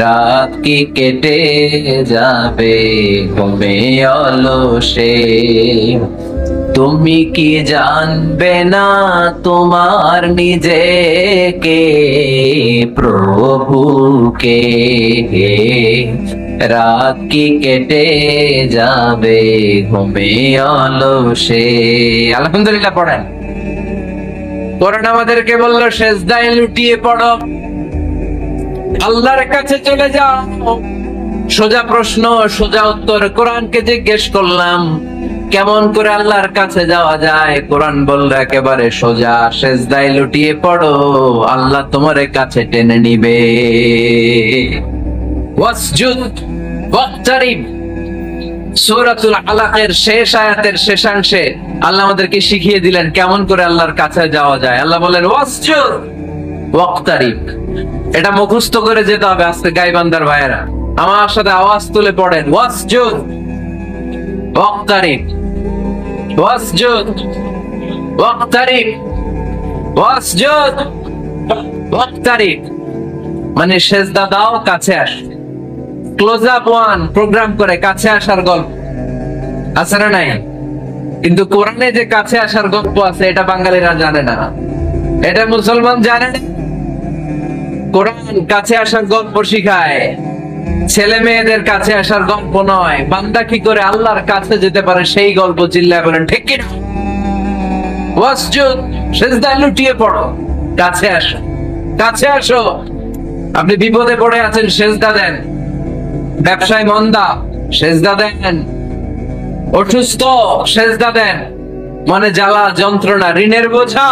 রাত কি কেটে যাবে ঘুমে অলসে। তুমি কি জানবে না তোমার নিজেকে, প্রভুকে। রাত কি কেটে যাবে ঘুমে অলসে। আলহামদুলিল্লাহ পড়েন। কোরআন আমাদেরকে বললো সিজদায় লুটিয়ে পড়ো, আল্লাহর কাছে চলে যাও। সোজা প্রশ্ন, সোজা উত্তর। কোরআনকে জিজ্ঞেস করলাম কেমন করে আল্লাহর কাছে যাওয়া যায়, কোরআন বলল একেবারে সোজা, সিজদায় লুটিয়ে পড়ো, আল্লাহ তোমার কাছে টেনে নিবে। ওয়াসজুদ ওয়াক্তারিব। সূরাতুল আলাকের শেষ আয়াতের শেষাংশে আল্লাহ আমাদেরকে শিখিয়ে দিলেন কেমন করে আল্লাহর কাছে যাওয়া যায়। আল্লাহ বলেন ওয়াসজুদ ওয়াক্তারিব। এটা মুখস্থ করে যেতে হবে। আজকে গাইবান্দার ভাইয়েরা আমার সাথে আওয়াজ তুলে পড়েন, ওয়াসজুদ ওয়াক্তারিব, ওয়াসজুদ ওয়াক্তারিব, ওয়াসজুদ ওয়াক্তারিব। মানে সিজদা দাও, কাছে আস। ক্লোজ আপ ওয়ান প্রোগ্রাম করে কাছে আসার গল্প আছে না নাই? কিন্তু কোরআনে যে কাছে আসার গল্প আছে এটা বাঙালিরা জানে না, এটা মুসলমান জানে না। কোরআন কাছে আসার গল্প শিখায়, ছেলে মেয়েদের কাছে আসার গল্প নয়। বান্দা কি করে আল্লাহর কাছে যেতে পারে সেই গল্প। চিল্লায় বলেন ঠিক কি না? ওয়াসজুদ, সিজদায় লুটিয়ে পড়ো, কাছে আসো, কাছে আসো। আপনি বিপদে পড়ে আছেন, সিজদা দেন। ব্যবসায় মন্দা, সিজদা দেন। অসুস্থ, সিজদা দেন। মনে জ্বালা যন্ত্রণা, ঋণের বোঝা,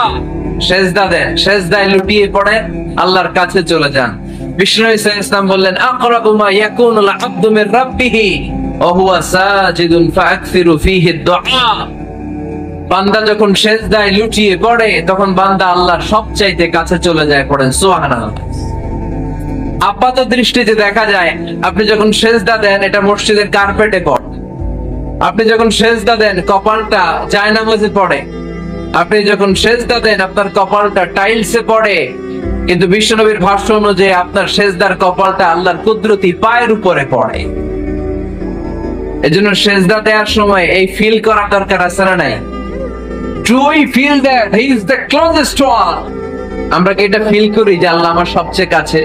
সিজদা দেন। সিজদায় লুটিয়ে পড়ে আল্লাহর কাছে চলে যান। বিষ্ণু ইসলাম বললেন আকরাবু মা ইয়াকুনুল আবদু মির রাব্বিহি ওয়া হুয়া সাজিদুন ফাআকসিরু ফীহি দুআ। বান্দা যখন সিজদায় লুটিয়ে পড়ে তখন বান্দা আল্লাহর সবচাইতে কাছে চলে যায়। পড়েন সুবহানাল্লাহ। আপাত দৃষ্টিতে দেখা যায় আপনি যখন সিজদা দেন এটা মসজিদের কার্পেটে পড়ে, আপনি যখন সিজদা দেন কপালটা জায়নামাজে পড়ে, আপনি যখন সিজদা দেন আপনার কপালটা টাইলসে পড়ে। কিন্তু বিশ্বনবীর ভাষ্য অনুযায়ী আপনার সিজদার কপালটা আল্লাহর কুদরতি পায়ের উপরে পড়ে। এজন্য সিজদা দেওয়ার সময় এই ফিল করা দরকার আছে না নাই? Do we feel that he is the closest one? আমরা কি এটা ফিল করি যে আল্লাহ আমার সবচেয়ে কাছে?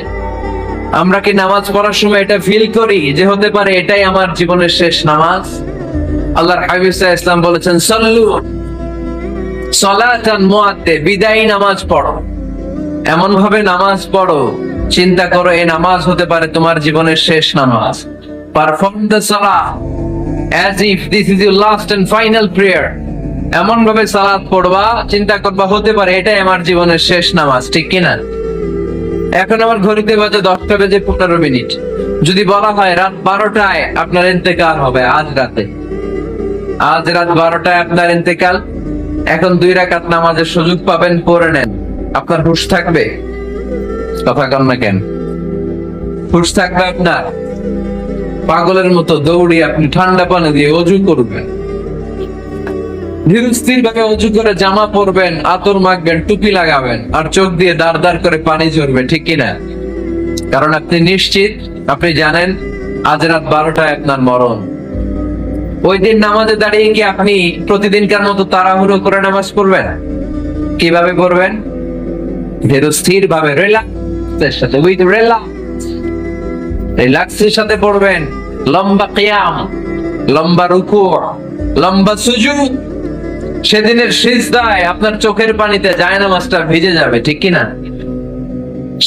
আমরা কি নামাজ পড়ার সময় এটা ফিল করি যে হতে পারে এটাই আমার জীবনের শেষ নামাজ? আল্লাহর হাবিব সাল্লাল্লাহু আলাইহি ওয়াসাল্লাম বলেছেন, সাল্লু সালাতান মুআদ্দে, বিদায়ী নামাজ পড়ো। এমন ভাবে নামাজ পড়ো, চিন্তা করো এই নামাজ হতে পারে তোমার জীবনের শেষ নামাজ। Perform the Salah as if this is your last and final prayer. এমন ভাবে সালাত পড়বা, চিন্তা করবা হতে পারে এটাই আমার জীবনের শেষ নামাজ, ঠিক কিনা? এখন আমার ঘড়িতে বাজে 10:15। যদি বলা হয় রাত 12টায় আপনার ইন্তেকাল হবে, আজ রাত 12টায় আপনার ইন্তেকাল, এখন 2 রাকাত নামাজের সুযোগ পাবেন, পড়ে নেন, আপনার হুঁশ থাকবে? কথা কন না কেন? হুঁশ থাকবে আপনার? পাগলের মতো দৌড়ি আপনি ঠান্ডা পানি দিয়ে অজু করবেন, ধীর স্থির ভাবে অজু করে জামা পরবেন, আতর মাখবেন, টুপি লাগাবেন, আর চোখ দিয়ে দাঁড় দাঁড় করে পানি ঝরবে, ঠিক কিনা? কারণ আপনি নিশ্চিত, আপনি জানেন আজ রাত 12টায় আপনার মরণ। ওই দিন নামাজে দাঁড়িয়ে কি আপনি প্রতিদিনকার মতো তাড়াহুড়ো করে নামাজ পড়বেন? কিভাবে পড়বেন? ধীর স্থির ভাবে, রিল্যাক্সের সাথে, উইথ রিল্যাক্সের সাথে পড়বেন। লম্বা কিয়াম, লম্বা রুকু, লম্বা সুজুদ। সেদিনের সিজদায় আপনার চোখের পানিতে জায়নামাজটা ভিজে যাবে, ঠিক কিনা?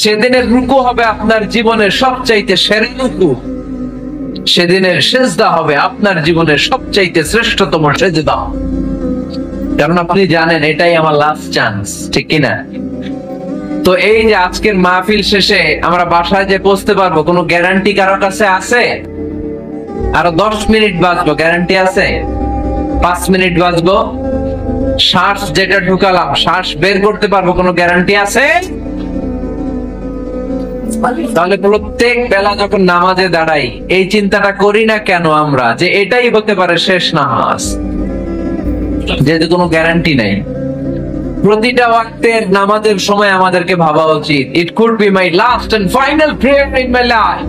সেদিনের রুকু হবে আপনার জীবনের সবচাইতে সেরা রুকু। সেদিনের সিজদা হবে আপনার জীবনের সবচাইতে শ্রেষ্ঠতম সিজদা। কারণ আপনি জানেন এটাই আমার লাস্ট চান্স, ঠিক কিনা? তো এই যে আজকের মাহফিল শেষে আমরা বাসায় যে পৌঁছতে পারবো, কোনো গ্যারান্টি কারো কাছে আছে? আরো 10 মিনিট বাঁচবো, গ্যারান্টি আছে? 5 মিনিট বাঁচবো, শ্বাস যেটা ঢুকালাম শ্বাস বের করতে পারবো, কোনো গ্যারান্টি আছে? তাহলে প্রত্যেক বেলা যখন নামাজে দাঁড়াই এই চিন্তাটা করি না কেন আমরা, যে এটাই হতে পারে শেষ নামাজ, যেহেতু কোনো গ্যারান্টি নাই? প্রতিটা ওয়াক্তের নামাজের সময় আমাদেরকে ভাবা উচিত, it could be my last and final prayer in my life.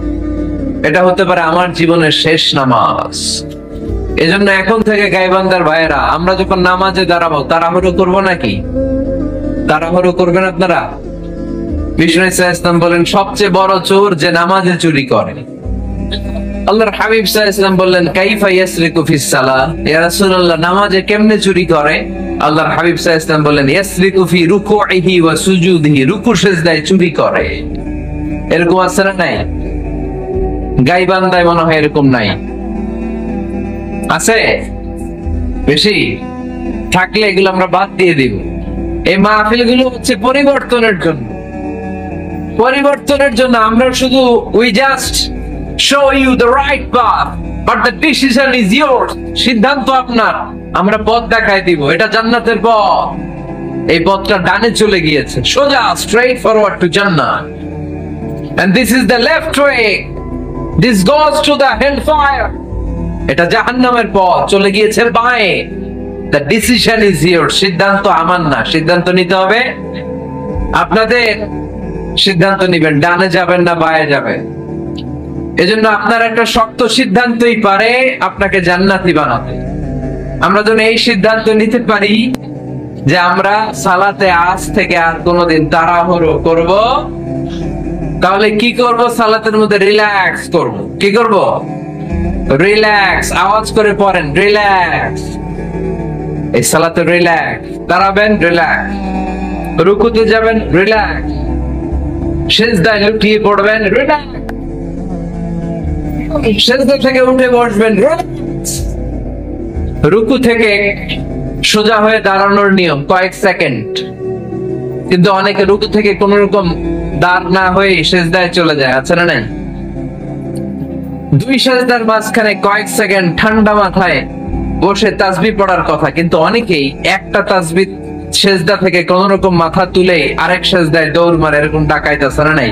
এটা হতে পারে আমার জীবনের শেষ নামাজ। এজন্য এখন থেকে গাইবান্দার ভাইয়েরা, আমরা যখন নামাজে দাঁড়াবো তাড়াহুড়ো করবো নাকি? তাড়াহুড়ো করবেন আপনারা? বিষ্ণু ইসলাম বলেন, সবচেয়ে বড় চোর যে নামাজে চুরি করে। আল্লাহর হাবিব সাল্লাল্লাহু আলাইহি ওয়াসাল্লাম বললেন, কাইফা ইয়াসরিকু ফিস সালাহ, ইয়া রাসূলুল্লাহ নামাজে কেমনে চুরি করে? আল্লাহর হাবিব সাল্লাল্লাহু আলাইহি ওয়াসাল্লাম বললেন, ইয়াসরিকু ফি রুকুইহি ওয়া সুজুদিহি, রুকু সিজদায় চুরি করে। এরকম আছে না নাই? গাইবান্দায় মনে হয় এরকম নাই, আছে? বেশি থাকলে এগুলো আমরা বাদ দিয়ে দিব। এই মাহফিলগুলো হচ্ছে পরিবর্তনের জন্য, পরিবর্তনের জন্য। আমরা শুধু we just show you the right path, but the decision is yours. সিদ্ধান্ত আপনার, আমরা পথ দেখাই দিব, এটা জান্নাতের পথ। এই পথটা ডানে চলে গিয়েছে, সোজা, straight forward to Jannah, and this is the left way, this goes to the hellfire. এটা জাহান্নামের পথ, চলে গিয়েছে বাঁয়ে। The decision is yours. সিদ্ধান্ত আমার না, সিদ্ধান্ত নিতে হবে আপনাদের। সিদ্ধান্ত নিবেন, ডানে যাবেন না বাঁয়ে যাবেন। এজন্য আপনার একটা শক্ত সিদ্ধান্তই পারে আপনাকে জান্নাতি বানাতে। আমরা যেন এই সিদ্ধান্ত নিতে পারি যে আমরা সালাতে আজ থেকে আর কোনোদিন তাড়াহুড়ো করব। তাহলে কি করব? সালাতের মধ্যে রিল্যাক্স করব। কি করব? রিল্যাক্স। আওয়াজ করে পড়েন, রিল্যাক্স। এই সালাতে রিল্যাক্স। দাঁড়াবেন, রিল্যাক্স। রুকুতে যাবেন, রিল্যাক্স। সিজদায় লুটিয়ে পড়বেন, রিল্যাক্স। সিজদা থেকে উঠে বসবেন, রিল্যাক্স। রুকু থেকে সোজা হয়ে দাঁড়ানোর নিয়ম কয়েক সেকেন্ড, কিন্তু অনেকে রুকু থেকে কোন রকম দাঁড় না হয়ে সিজদায় চলে যায়, আছে না নাই? 2 সিজদার মাঝখানে কয়েক সেকেন্ড ঠান্ডা মাথায় বসে তাসবিহ পড়ার কথা, কিন্তু অনেকেই একটা তাসবিহ সিজদা থেকে কোন রকম মাথা তুলে আরেক সিজদায় দৌড় মারে, এরকম ডাকাইতেছে না নাই?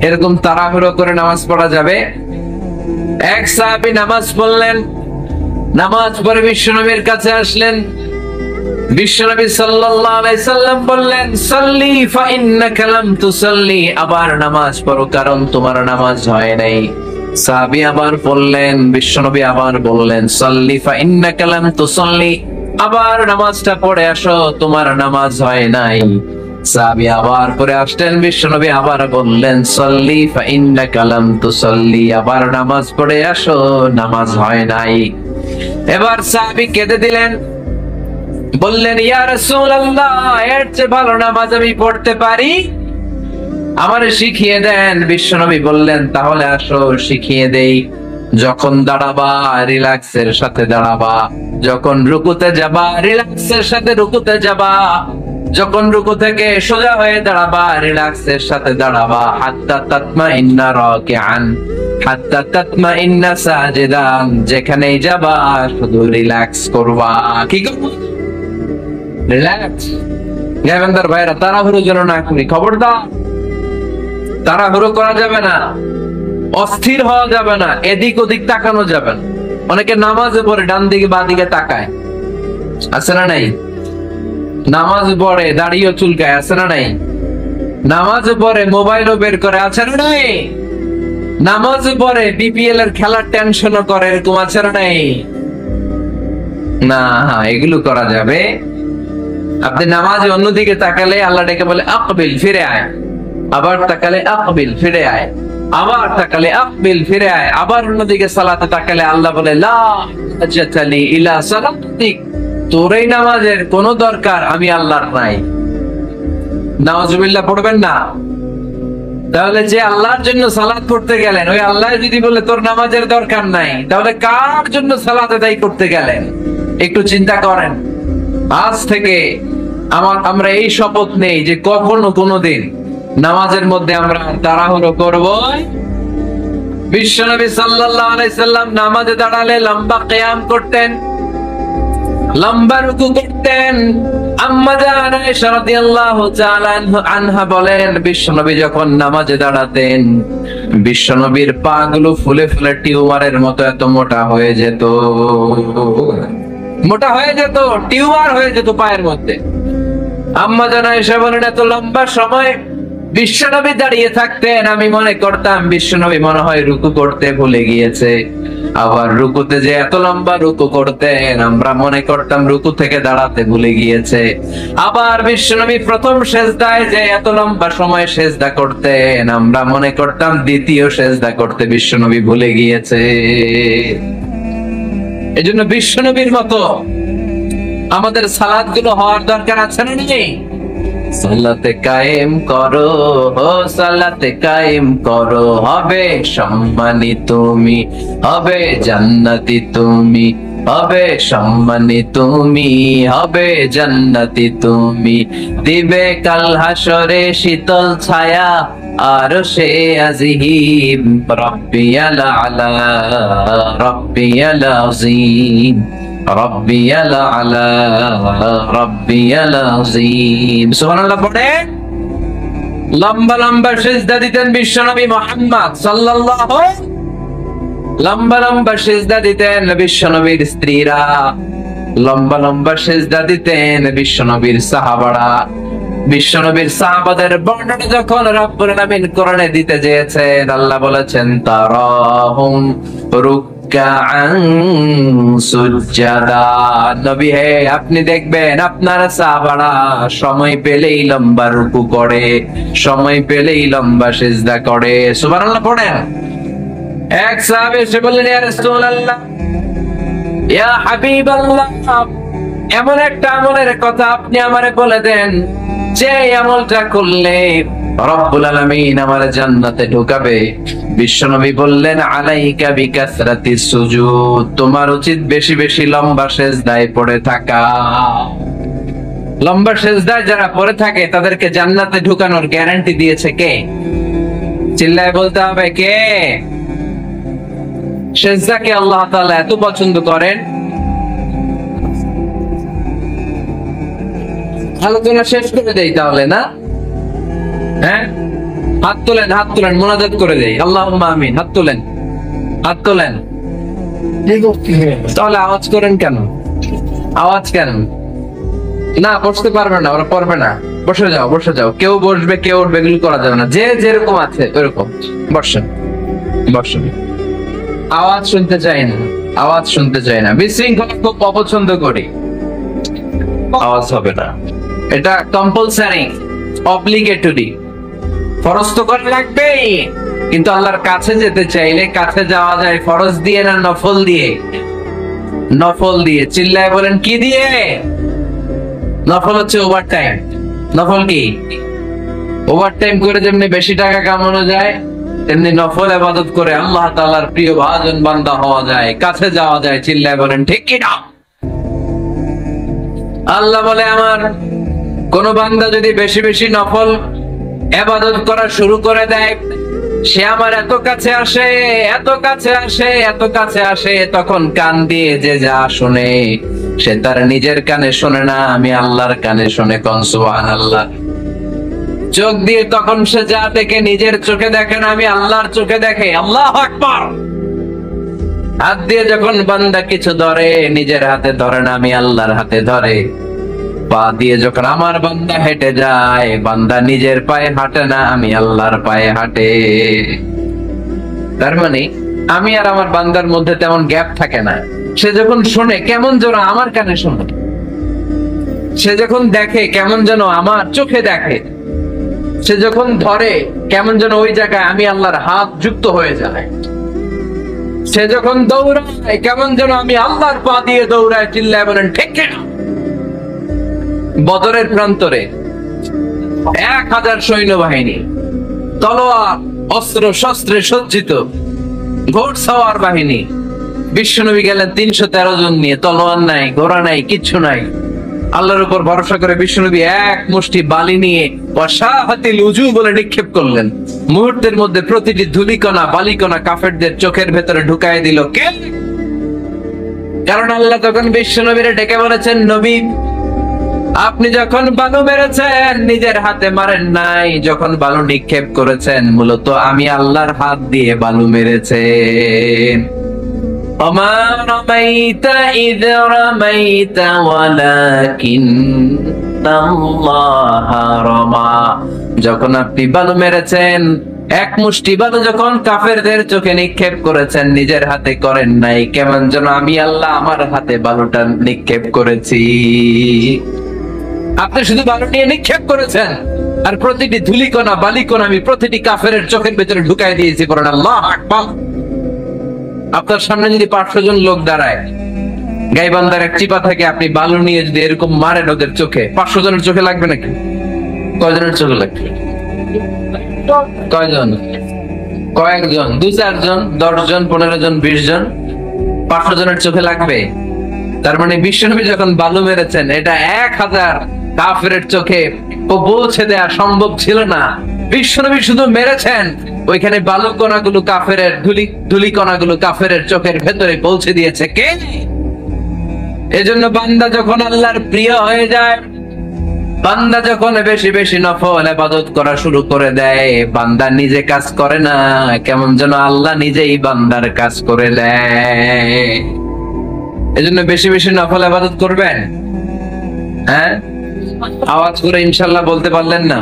এরকম তাড়াহুড়ো করে নামাজ পড়া যাবে? এক সাহাবী নামাজ পড়লেন, নামাজ পড়ে বিশ্বনবীর কাছে আসলেন। বিশ্বনবী সাল্লাল্লাহু আলাইহি সাল্লাম বললেন, সাল্লি ফা ইন্নাকা লাম তুসাল্লি, আবার নামাজ পড়ো কারণ তোমার নামাজ হয় নাই। সাহাবী আবার বললেন, বিশ্বনবী আবার বললেন, সাল্লি ফা ইন্নাকা লাম তুসাল্লি, আবার নামাজটা পড়ে আসো, তোমার নামাজ হয় নাই। সাহাবী আবার পড়ে আসলেন, বিশ্বনবী আবার বললেন, সাল্লি ফা ইন্নাকা লাম তুসাল্লি, আবার নামাজ পড়ে আসো, নামাজ হয় নাই। এবার সাহাবী কেঁদে দিলেন, বললেন ইয়া রাসূলুল্লাহ, এর চেয়ে ভালো নামাজ আমি পড়তে পারি, আমারে শিখিয়ে দেন। বিশ্বনবী বললেন তাহলে আসো শিখিয়ে দেই। যখন দাঁড়াবা রিল্যাক্সের সাথে দাঁড়াবা, যখন রুকুতে যাবা রিল্যাক্সের সাথে রুকুতে যাবা, যখন রুকু থেকে সোজা হয়ে দাঁড়াবা রিল্যাক্সের সাথে দাঁড়াবা। হাত্তা তাতমাইন্না রাকিআন হাত্তা তাতমাইন্না সাজিদান, যেখানেই যাবা শুধু রিল্যাক্স করবা। কি করবা? রিল্যাক্স। গায়বান্দার ভাইরা, তাড়াহুড়ো যেন না করি, খবরদার। তাড়াহুড়ো করা যাবে না, অস্থির হওয়া যাবে না, এদিক ওদিক তাকানো যাবে না। অনেকে নামাজে পড়ে ডান দিকে বাঁ দিকে তাকায়, আছে না নাই? নামাজ পড়ে দাঁড়িয়ে চুলকায়, আছে না নাই? নামাজ পড়ে মোবাইলও বের করে, আছে না নাই? নামাজ পড়ে বিপিএল এর খেলার টেনশনও করে, এরকম আছে না নাই? না, এগুলো করা যাবে। আপনি নামাজে অন্যদিকে তাকালে আল্লাহ ডেকে বলে আকবিল, ফিরে আয়। আবার তাকালে আকবিল, ফিরে আয়। আবার তাকালে আকবিল, ফিরে আয়। আবার অন্যদিকে সালাতে তাকালে আল্লাহ বলে লা হাজাতালি ইলা সালাতিক, তোর এই নামাজের কোনো দরকার আমি আল্লাহর নাই। নাউজুবিল্লাহ পড়বেন না? তাহলে যে আল্লাহর জন্য সালাত পড়তে গেলেন, ওই আল্লাহ যদি বলে তোর নামাজের দরকার নাই, তাহলে কার জন্য সালাত আদায় করতে গেলেন? একটু চিন্তা করেন। আজ থেকে আমরা এই শপথ নেই যে কখনো কোনোদিন নামাজের মধ্যে আমরা তাড়াহুড়ো করব। বিশ্বনবী সাল্লাল্লাহু আলাইহি সাল্লাম নামাজে দাঁড়ালে লম্বা কিয়াম করতেন, লম্বা রুকু করতেন। আম্মা জান আয়েশা রাদিয়াল্লাহু তাআলা আনহা বলেন, বিশ্বনবী যখন নামাজে দাঁড়াতেন, বিশ্বনবীর পা গুলো ফুলে ফুলে টিউমারের মতো এত মোটা হয়ে যেত, মোটা হয়ে যেত, টিউমার হয়ে যেত পায়ের মধ্যে। আম্মা জান আয়েশা বলেন, এত লম্বা সময় বিশ্বনবী দাঁড়িয়ে থাকতেন, আমি মনে করতাম বিশ্বনবী মনে হয় রুকু করতে ভুলে গিয়েছে। আবার রুকুতে যে এত লম্বা রুকু করতেন, আমরা মনে করতাম রুকু থেকে দাঁড়াতে ভুলে গিয়েছে। আবার বিশ্বনবী প্রথম সেজদায় যে এত লম্বা সময় সেজদা করতেন, আমরা মনে করতাম দ্বিতীয় সেজদা করতে বিশ্বনবী ভুলে গিয়েছে। এজন্য বিশ্বনবীর মতো আমাদের সালাত গুলো হওয়ার দরকার আছে না নেই? সালাতে কায়েম করো, সালাতে কায়েম করো, হবে সম্মানী তুমি, হবে জান্নাতি তুমি, হবে সম্মানী তুমি, হবে জান্নাতি তুমি। দিবে কাল হাসরে শীতল ছায়া আরশে আজিম, রব্বিয়াল আলা রব্বিয়াল আযীম, রব্বিয়াল আলা রব্বিয়াল আযীম। সুবহানাল্লাহ পড়ে লম্বা লম্বা সিজদা দিতেন বিশ্বনবী মুহাম্মদ সাল্লাল্লাহু, লম্বা লম্বা সিজদা দিতেন বিশ্বনবীর স্ত্রীরা, লম্বা লম্বা সিজদা দিতেন বিশ্বনবীর সাহাবারা। বিশ্বনবীর সাহাবাদের বর্ণনা যখন রব্বুল আলামিন কোরআনে দিতে চেয়েছেন, আল্লাহ বলেছেন তারাহুম রুকআন সুজদা। নবী হে, আপনি দেখবেন আপনার সাহাবারা সময় পেলেই লম্বা রুকু করে, সময় পেলেই লম্বা সিজদা করে। সুবহানাল্লাহ পড়েন। এক সাহাবী এসে বললেন, ইয়া রাসূলুল্লাহ, ইয়া হাবিবাল্লাহ, এমন একটা আমলের কথা আপনি আমারে বলে দেন যে আমলটা করলে রব্বুল আলামিন আমার জান্নাতে ঢুকাবে। বিশ্বনবী বললেন, আলাইকা বিকাসরাতিস সুজুদ, তোমার উচিত বেশি বেশি লম্বা সিজদায় পড়ে থাকা। লম্বা সিজদায় যারা পড়ে থাকে তাদেরকে জান্নাতে ঢুকানোর গ্যারান্টি দিয়েছে কে? চিল্লায় বলতে হবে কে? সিজদাকে আল্লাহ তাআলা এত পছন্দ করেন। আলোচনা শেষ করে দেই তাহলে, না? হ্যাঁ, হাত তোলেন, হাত তোলেন, মুনাজাত করে দেই। আল্লাহুম্মা আমিন। হাত তোলেন, হাত তোলেন। তাহলে আওয়াজ করেন কেন? আওয়াজ কেন? না, বসতে পারবে না, ওরা পড়বে না। বসে যাও, বসে যাও। কেউ বসবে, কেউ উঠবে, এগুলো করা যাবে না। যে যেরকম আছে ওরকম বসেন, বসেন। আওয়াজ শুনতে চাই না, আওয়াজ শুনতে চাই না। বিশৃঙ্খলা খুব অপছন্দ করি, আওয়াজ হবে না। এটা কম্পালসারি, অব্লিগেটরি, ফরজ তো করে লাগবেই। কিন্তু আল্লাহর কাছে যেতে চাইলে কাছে যাওয়া যায় ফরজ দিয়ে না নফল দিয়ে? নফল দিয়ে। চিল্লায় বলেন কি দিয়ে? নফল হচ্ছে ওভারটাইম। নফল কি? ওভারটাইম করে যেমনি বেশি টাকা কামানো যায়, তেমনি নফল ইবাদত করে আল্লাহ তাআলার প্রিয় ভাজন বান্দা হওয়া যায়, কাছে যাওয়া যায়। চিল্লায় বলেন ঠিক কি না? আল্লাহ বলে, আমার কোন বান্দা যদি বেশি বেশি নফল ইবাদত করা শুরু করে দেয়, সে আমার এত কাছে আসে, এত কাছে আসে, এত কাছে আসে, তখন কান দিয়ে যে যা শুনে সে তার নিজের কানে শোনে না, আমি আল্লাহর কানে শোনে। কোন সুবহানাল্লাহ। চোখ দিয়ে তখন সে যা দেখে নিজের চোখে দেখে না, আমি আল্লাহর চোখে দেখে। আল্লাহু আকবার। হাত দিয়ে যখন বান্দা কিছু ধরে, নিজের হাতে ধরে না, আমি আল্লাহর হাতে ধরে। পা দিয়ে যখন আমার বান্দা হেঁটে যায়, বান্দা নিজের পায়ে হাঁটে না, আমি আল্লাহর পায়ে হাঁটে। তার মানে আমি আর আমার বান্দার মধ্যে তেমন গ্যাপ থাকে না। সে যখন শোনে কেমন যেন আমার কানে শোনে, সে যখন দেখে কেমন যেন আমার চোখে দেখে, সে যখন ধরে কেমন যেন ওই জায়গায় আমি আল্লাহর হাত যুক্ত হয়ে যায়, সে যখন দৌড়ায় কেমন যেন আমি আল্লাহর পা দিয়ে দৌড়ায়। চিল্লায় বলেন ঠিক কিনা? বদরের প্রান্তরে 1000 সৈন্যবাহিনী, তলোয়ার অস্ত্র শস্ত্রে সজ্জিত ঘোড়সওয়ার বাহিনী। বিশ্বনবী গেলেন 313 জন নিয়ে, তলোয়ার নাই, ঘোড়া নাই, কিচ্ছু নাই। আল্লাহর উপর ভরসা করে বিশ্বনবী এক মুষ্টি বালি নিয়ে ওয়াশাহাতিল উজু বলে নিক্ষেপ করলেন। মুহূর্তের মধ্যে প্রতিটি ধুলিকণা বালিকণা কাফেরদের চোখের ভেতরে ঢুকায় দিল। কে? কারণ আল্লাহ তখন বিশ্বনবীরে ডেকে বলেছেন, নবী আপনি যখন বালু মেরেছেন নিজের হাতে মারেন নাই, যখন বালু নিক্ষেপ করেছেন মূলত আমি আল্লাহর হাত দিয়ে বালু মেরেছেন। ওমা রামাইতা ইয রামাইতা ওয়ালাকিন্নাল্লাহা রামা। যখন আপনি বালু মেরেছেন, এক মুষ্টি বালু যখন কাফেরদের চোখে নিক্ষেপ করেছেন, নিজের হাতে করেন নাই, কেমন যেন আমি আল্লাহ আমার হাতে বালুটা নিক্ষেপ করেছি। আপনি শুধু বালু নিয়ে নিক্ষেপ করেছেন, আর প্রতিটি ধুলিকণা বালিকণা আমি প্রতিটি কাফেরের চোখের ভেতরে ঢুকাই দিয়েছি। বলেন আল্লাহু আকবার। আপনার সামনে যদি 500 জন লোক দাঁড়ায়, গাইবান্ধার এক চিপা থেকে আপনি বালু নিয়ে যদি এরকম মারেন ওদের চোখে, 500 জনের চোখে লাগবে নাকি? কয়জনের চোখে লাগবে? কয়জন? কয়েকজন, 2-4 জন, 10 জন, 15 জন, 20 জন, 500 জনের চোখে লাগবে। তার মানে বিশ্বনবী যখন বালু মেরেছেন, এটা 1000 কাফেরের চোখে পৌঁছে দেয়া সম্ভব ছিল না। বিশ্বনবী শুধু মেরেছেন, ওইখানে বালু কণাগুলো কাফেরের ধুলি কণাগুলো কাফেরের চোখের ভেতরে পৌঁছে দিয়েছে কে? এজন্য বান্দা যখন আল্লাহর প্রিয় হয়ে যায়, বান্দা যখন বেশি বেশি নফল ইবাদত করা শুরু করে দেয়, বান্দা নিজে কাজ করে না, কেমন যেন আল্লাহ নিজেই বান্দার কাজ করে দেয়। এজন্য বেশি বেশি নফল ইবাদত করবেন। হ্যাঁ, আওয়াজ করে ইনশাআল্লাহ বলতে পারলেন না?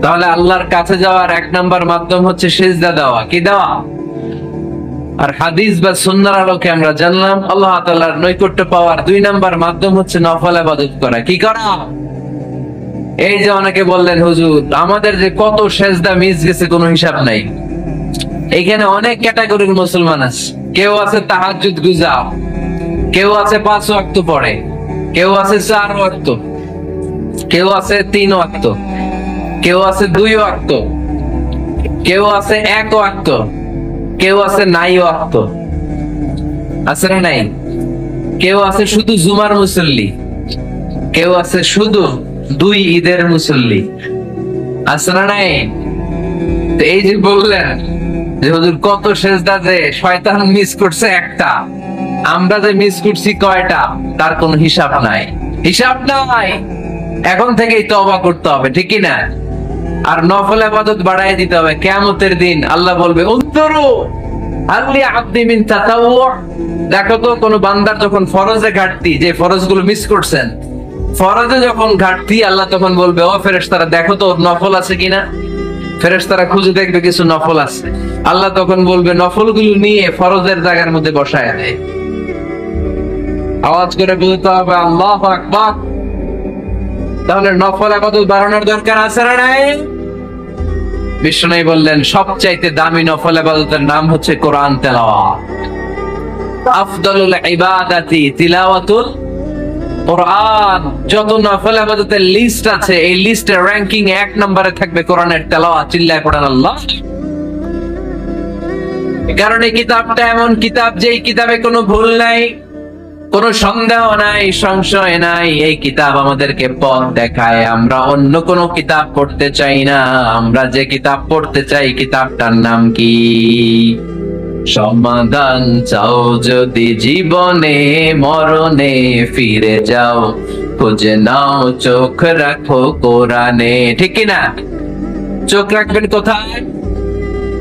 তাহলে আল্লাহর কাছে যাওয়ার 1 নাম্বার মাধ্যম হচ্ছে সিজদা দেওয়া। কি দেওয়া? আর হাদিস বা সুন্নাহর আলোকে আমরা জানলাম আল্লাহ তাআলার নৈকট্য পাওয়ার 2 নাম্বার মাধ্যম হচ্ছে নফল ইবাদত করা। কি করা? এই যে অনেকে বললেন হুজুর আমাদের যে কত সিজদা মিস গেছে কোনো হিসাব নাই। এখানে অনেক ক্যাটাগরির মুসলমান আছে। কেউ আছে তাহাজ্জুদ গুজার, কেউ আছে 5 ওয়াক্ত পড়ে, কেউ আছে 4 ওয়াক্ত, কেউ আছে 3 ওয়াক্ত, কেউ আছে 2 ওয়াক্ত, কেউ আছে 1 ওয়াক্ত, কেউ আছে নাই ওয়াক্ত। আছে না নাই? কেউ আছে শুধু জুমার মুসল্লি, কেউ আছে শুধু 2 ঈদের মুসল্লি। আছে না নাই? তো এই যে বললেন যে হুজুর কত সিজদা যে শয়তান মিস করছে একটা, আমরা যে মিস করছি কয়টা তার কোনো হিসাব নাই। হিসাব নাই। এখন থেকেই তওবা করতে হবে, ঠিক কি না? আর নফল ইবাদত বাড়ায় দিতে হবে। কিয়ামতের দিন আল্লাহ বলবে উনজুরু আল্লি আব্দি মিন তাতাওয়ু। দেখো তো কোন বান্দার যখন ফরজে ঘাটতি, যে ফরজগুলো মিস করছেন, ফরজে যখন ঘাটতি, আল্লাহ তখন বলবে ও ফেরেশতারা দেখো তো নফল আছে কিনা। ফেরেশতারা খুঁজে দেখবে কিছু নফল আছে। আল্লাহ তখন বলবে নফলগুলো নিয়ে ফরজের জায়গার মধ্যে বসায় দেয়। আওয়াজ করে বলতে হবে আল্লাহু আকবার। তাহলে নফল ইবাদত বাড়ানোর দরকার আছে না নাই? বিশ্বনবী বললেন সবচাইতে দামি নফল ইবাদতের নাম হচ্ছে কোরআন তেলাওয়াত। আফদালুল ইবাদাতি তিলাওয়াতুল কোরআন। যত নফল ইবাদতের লিস্ট আছে, এই লিস্টের র‍্যাঙ্কিং 1 নম্বরে থাকবে কোরআনের তেলাওয়াত। চিল্লায়ে পড়েন আল্লাহ। কারণ এই কিতাবটা এমন কিতাব, যে এই কিতাবে কোনো ভুল নাই, কোনো সন্দেহ নাই, সংশয় নাই। এই কিতাব আমাদেরকে পথ দেখায়। আমরা অন্য কোনো কিতাব পড়তে চাই না। আমরা যে কিতাব পড়তে চাই, কিতাবটার নাম কি? সমাধান চাও যদি জীবনে মরণে, ফিরে যাও খুঁজে নাও, চোখ রাখো কোরআনে। ঠিক কিনা? চোখ রাখবেন কোথায়?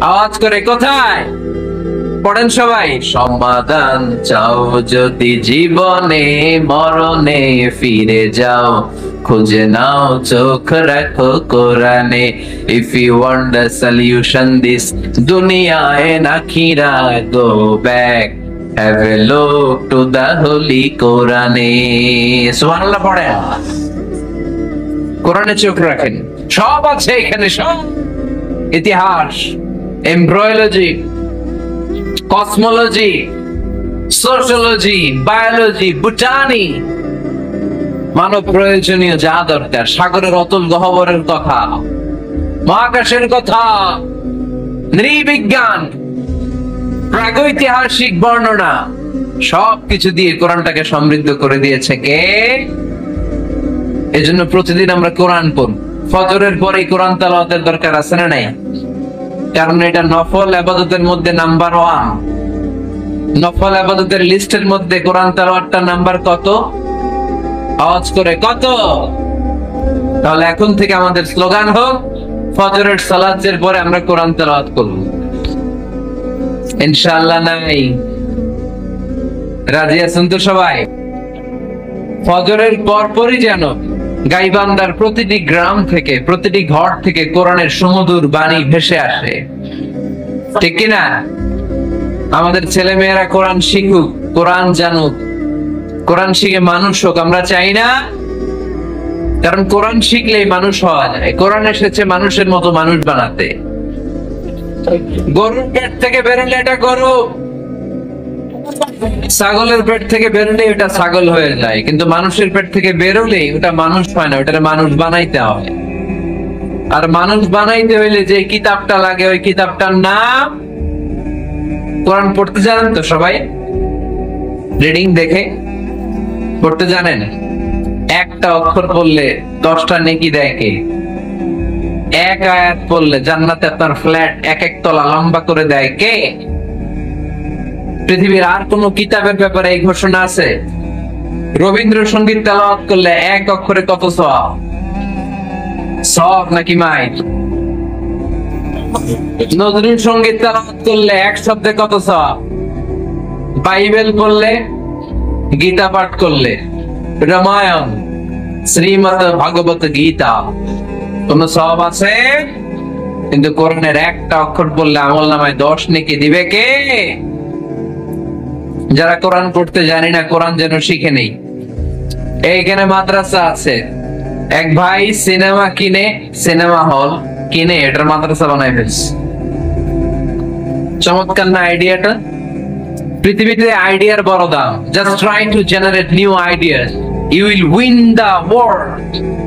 আওয়াজ করে কোথায়? পড়েন সবাই। সমাধান চাও যদি জীবনে মরণে, ফিরে যাও খুঁজে নাও, চোখ রাখো কোরআনে। If you want the solution this dunya and akhirah, go back, have a look to the holy কোরআনে। সুবহানাল্লাহ পড়েন। কোরআনে চোখ রাখেন, সব আছে এখানে, সব। ইতিহাস, embryology, cosmology, sociology, biology, botany, মানব প্রয়োজনীয় যা দরকার, সাগরের অতল গহ্বরের কথা, মহাকাশের কথা, নৃবিজ্ঞান, প্রাগৈতিহাসিক বর্ণনা, সবকিছু দিয়ে কোরআনটাকে সমৃদ্ধ করে দিয়েছে কে? এজন্য প্রতিদিন আমরা কোরআন পড়ব। ফজরের পরে কোরআন তেলাওয়াতের দরকার আছে না নাই? কারণ এটা নফল ইবাদতের মধ্যে নাম্বার 1। নফল ইবাদতের লিস্টের মধ্যে কোরআন তেলাওয়াতটা নাম্বার কত? আওয়াজ করে কত? তাহলে এখন থেকে আমাদের স্লোগান হোক, ফজরের সালাতের পরে আমরা কোরআন তেলাওয়াত করব। ইনশাআল্লাহ নাই? রাজি আছেন তো সবাই? ফজরের পরপরই যেন গাইবান্ধার প্রতিটি গ্রাম থেকে, প্রতিটি ঘর থেকে কোরআনের সুমধুর বাণী ভেসে আসে। ঠিক কিনা? আমাদের ছেলে মেয়েরা কোরআন শিখুক, কোরআন জানুক, কোরআন শিখে মানুষ হোক। আমরা চাই না? কারণ কোরআন শিখলেই মানুষ হওয়া যায়। কোরআন এসেছে মানুষের মতো মানুষ বানাতে। গরুর পেট থেকে বেরোলে এটা গরু, ছাগলের পেট থেকে বেরোলে ওটা ছাগল হয়ে যায়, কিন্তু মানুষের পেট থেকে বেরোলে ওটা মানুষ হয় না, ওটা মানুষ বানাইতে হয়। আর মানুষ বানাইতে হইলে যে কিতাবটা লাগে, ওই কিতাবটার নাম কোরআন। পড়তে জানেন তো সবাই? রিডিং দেখে পড়তে জানেন? একটা অক্ষর পড়লে 10টা নেকি দেয় কে? এক আয়াত পড়লে জান্নাতে আপনার ফ্ল্যাট 1 তলা লম্বা করে দেয় কে? পৃথিবীর আর কোন কিতাবের ব্যাপারে এই ঘোষণা আছে? রবীন্দ্রসঙ্গীত তেলাওয়াত করলে 1 অক্ষরে কত সওয়াব? সওয়াব নাকি মাইল? নজরুল সঙ্গীত তেলাওয়াত করলে 1 শব্দে কত সওয়াব? বাইবেল পড়লে, গীতা পাঠ করলে, রামায়ণ, শ্রীমদ ভাগবত গীতা, কোন সওয়াব আছে? কিন্তু কোরআনের একটা অক্ষর পড়লে আমলনামায় 10 নেকি দিবে কে? যারা কোরআন পড়তে জানি না, কোরআন যেন শিখে নেই। এইখানে মাদ্রাসা আছে। এক ভাই সিনেমা কিনে, সিনেমা হল কিনে এটার মাদ্রাসা বানাই ফেলছে। চমৎকার না আইডিয়াটা? পৃথিবীতে আইডিয়ার বড় দাম। Just try to generate new ideas, you will win the world.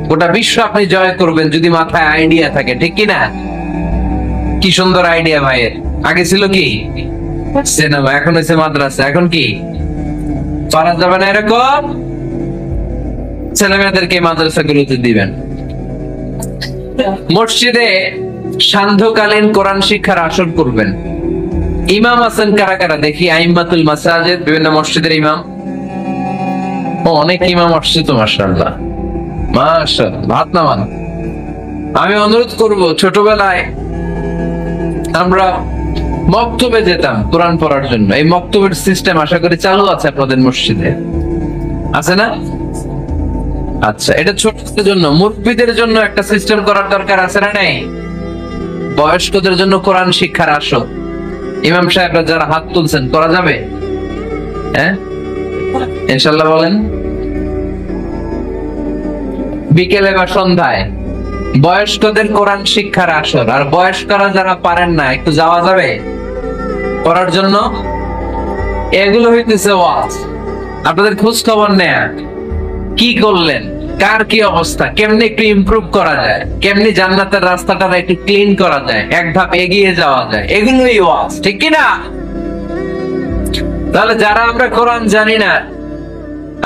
গোটা বিশ্ব আপনি জয় করবেন যদি মাথায় আইডিয়া থাকে। ঠিক কি না? কি সুন্দর আইডিয়া ভাইয়ের। আগে ছিল কি? সিনেমা, এখন হচ্ছে মাদ্রাসা। এখন কি পারা যাবে না এরকম? ছেলে মেয়েদেরকে মাদ্রাসাগুলোতে দিবেন। মসজিদে সান্ধ্যকালীন কোরআন শিক্ষার আসর করবেন। ইমাম আছেন কারা কারা দেখি? আইম্মাতুল মাসাজিদ, বিভিন্ন মসজিদের ইমাম। অনেক ইমাম আসছে তো, মাশাআল্লাহ মাশাআল্লাহ। ভাত নামান। আমি অনুরোধ করব, ছোটবেলায় আমরা মক্তবে যেতাম কোরআন পড়ার জন্য। এই মক্তবের সিস্টেম আশা করি চালু আছে আপনাদের মসজিদে, আছে না? আচ্ছা, এটা ছোটদের জন্য। মুরব্বিদের জন্য একটা সিস্টেম করার দরকার আছে না নাই? বয়স্কদের জন্য কোরআন শিক্ষার আসর। ইমাম সাহেবরা যারা হাত তুলছেন, করা যাবে? হ্যাঁ, ইনশাআল্লাহ বলেন। বিকেলে বা সন্ধ্যায় বয়স্কদের কোরআন শিক্ষার আসর। আর বয়স্করা যারা পারেন না, একটু যাওয়া যাবে করার জন্য? এগুলো হইতেছে ওয়াজ। আপনাদের খোঁজ খবর নেয়া, কি করলেন, কার কি অবস্থা, কেমনে একটু ইমপ্রুভ করা যায়, কেমনে জান্নাতের রাস্তাটা একটু ক্লিন করা যায়, এক ধাপ এগিয়ে যাওয়া যায়, এগুলোই ওয়াজ, ঠিক কি না? তাহলে যারা আমরা কোরআন জানি না,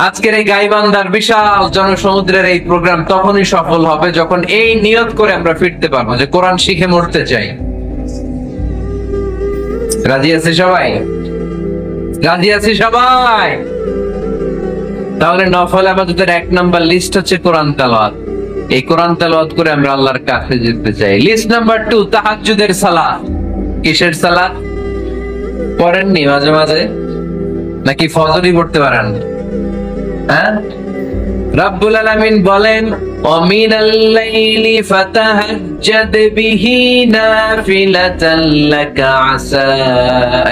আজকের এই গাইবান্ধার বিশাল জনসমুদ্রের এই প্রোগ্রাম তখনই সফল হবে যখন এই নিয়ত করে আমরা ফিরতে পারবো যে কোরআন শিখে মরতে চাই। রাজি আছে সবাই? রাজি আছে সবাই? তাহলে নফল ইবাদতের 1 নাম্বার লিস্ট হচ্ছে কোরআন তেলাওয়াত। এই কোরআন তেলাওয়াত করে আমরা আল্লাহর কাছে যেতে চাই। লিস্ট নাম্বার 2 তাহাজ্জুদের সালাত। কিসের সালাত? পড়েননি মাঝে মাঝে নাকি ফজরই পড়তে পারেন? হ্যাঁ, রব্বুল আলামিন বলেন ওয়ামিনাল লাইলি ফাতাহাজ্জাদ বিহি নাফিলাতান লাকা আসা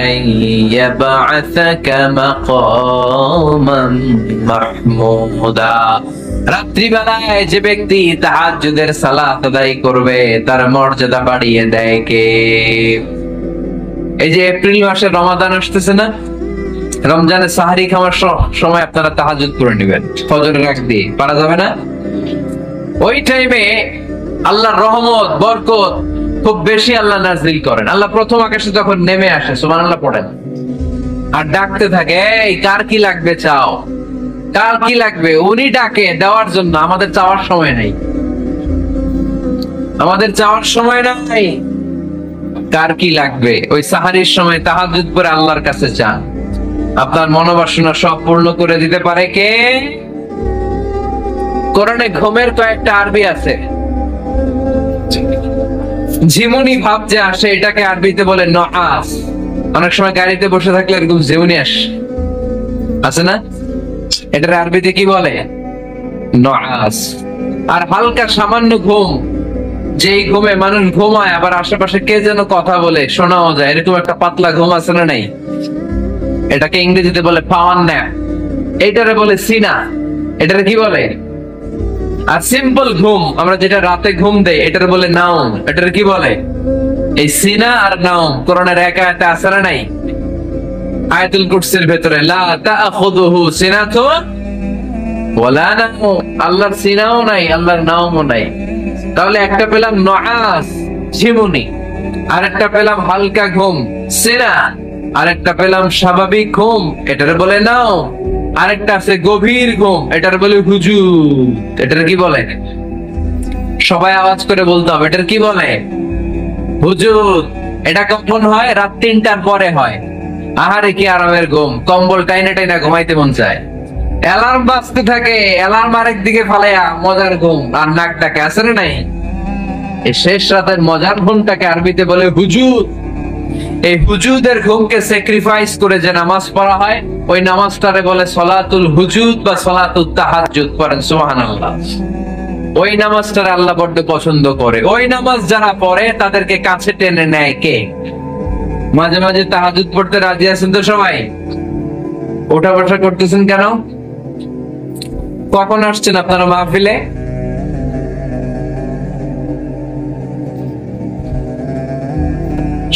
আন ইয়াবআসাকা মাকামান মাহমুদা। রাত্রিবেলায় যে ব্যক্তি তাহাজ্জুদের সালাত আদায় করবে তার মর্যাদা বাড়িয়ে দেয় কে? এই যে এপ্রিল মাসে রমাদান আসতেছে না, রমজানের সাহারি খাওয়ার সময় আপনারা তাহাজ্জুদ করে নেবেন ফজরের আগ দিয়ে, পারা যাবে না? ওই টাইমে আল্লাহর রহমত বরকত খুব বেশি আল্লাহ নাযিল করেন। আল্লাহ প্রথম আকাশে যখন নেমে আসে সুবহানাল্লাহ পড়েন আর ডাকতে থাকে, এই কার কি লাগবে চাও, কার কি লাগবে। উনি ডাকে দেওয়ার জন্য, আমাদের চাওয়ার সময় নাই, আমাদের চাওয়ার সময় নাই। কার কি লাগবে ওই সাহারির সময় তাহাজ্জুদ করে আল্লাহর কাছে চান, আপনার মনোবাসনা সব পূর্ণ করে দিতে পারে কে? কোরআনে ঘুমের কয়েকটা আরবি আছে। ঝিমুনি ভাব যে আসে এটাকে আরবিতে বলে নআস। অনেক সময় গাড়িতে বসে থাকলে এরকম ঝিমুনি আসে না, এটার আরবিতে কি বলে? নআস। আর হালকা সামান্য ঘুম, যেই ঘুমে মানুষ ঘুমায় আবার আশেপাশে কে যেন কথা বলে শোনাও যায়, এরকম একটা পাতলা ঘুম আছে না নাই? এটাকে ইংরেজিতে বলে পাওয়ার ন্যাপ, এটারে বলে সিনা, এটারে কি বলে? আর সিম্পল ঘুম আমরা যেটা রাতে ঘুম দেই এটারে বলে নাউম, এটারে কি বলে? এই সিনা আর নাউম কোরআনের এক আয়াতে আছে না নাই? আয়াতুল কুরসির ভেতরে লা তাআখুযুহু সিনাতুন ওয়ালা নাউম, আল্লাহর সিনাও নাই আল্লাহর নাউমও নাই। তাহলে একটা পেলাম নআস ঝিমুনি, আরেকটা পেলাম হালকা ঘুম সিনা, আরেকটা পেলাম স্বাভাবিক ঘুম, এটারে বলে নাও। আরেকটা আছে গভীর ঘুম, এটার বলে হুজুদ, এটার কি বলে? সবাই আওয়াজ করে বলতে হবে, এটার কি বলে? হুজুদ। এটা কখন হয়? রাত 3টার পরে হয়। আহারে কি আরামের ঘুম, কম্বল টাইনা টাইনা ঘুমাইতে মন চায়। অ্যালার্ম বাজতে থাকে, অ্যালার্ম আরেক দিকে ফালাইয়া মজার ঘুম আর নাকটাকে আছে না নাই? এই শেষ রাতের মজার ঘুমটাকে আরবিতে বলে হুজুদ। এই হুজুদের ঘুমকে স্যাক্রিফাইস করে যে নামাজ পড়া হয় ওই নামাজটারে বলে সলাতুল হুজুদ বা সলাতুত তাহাজ্জুদ। পড়েন সুবহানাল্লাহ। ওই নামাজটারে আল্লাহ বড় পছন্দ করে। ওই নামাজ যারা পড়ে তাদেরকে কাছে টেনে নেয় কে? মাঝে মাঝে তাহাজ্জুদ পড়তে রাজি আছেন তো সবাই? ওঠা বসা করতেছেন কেন? কখন আসছেন আপনারা মাহফিলে?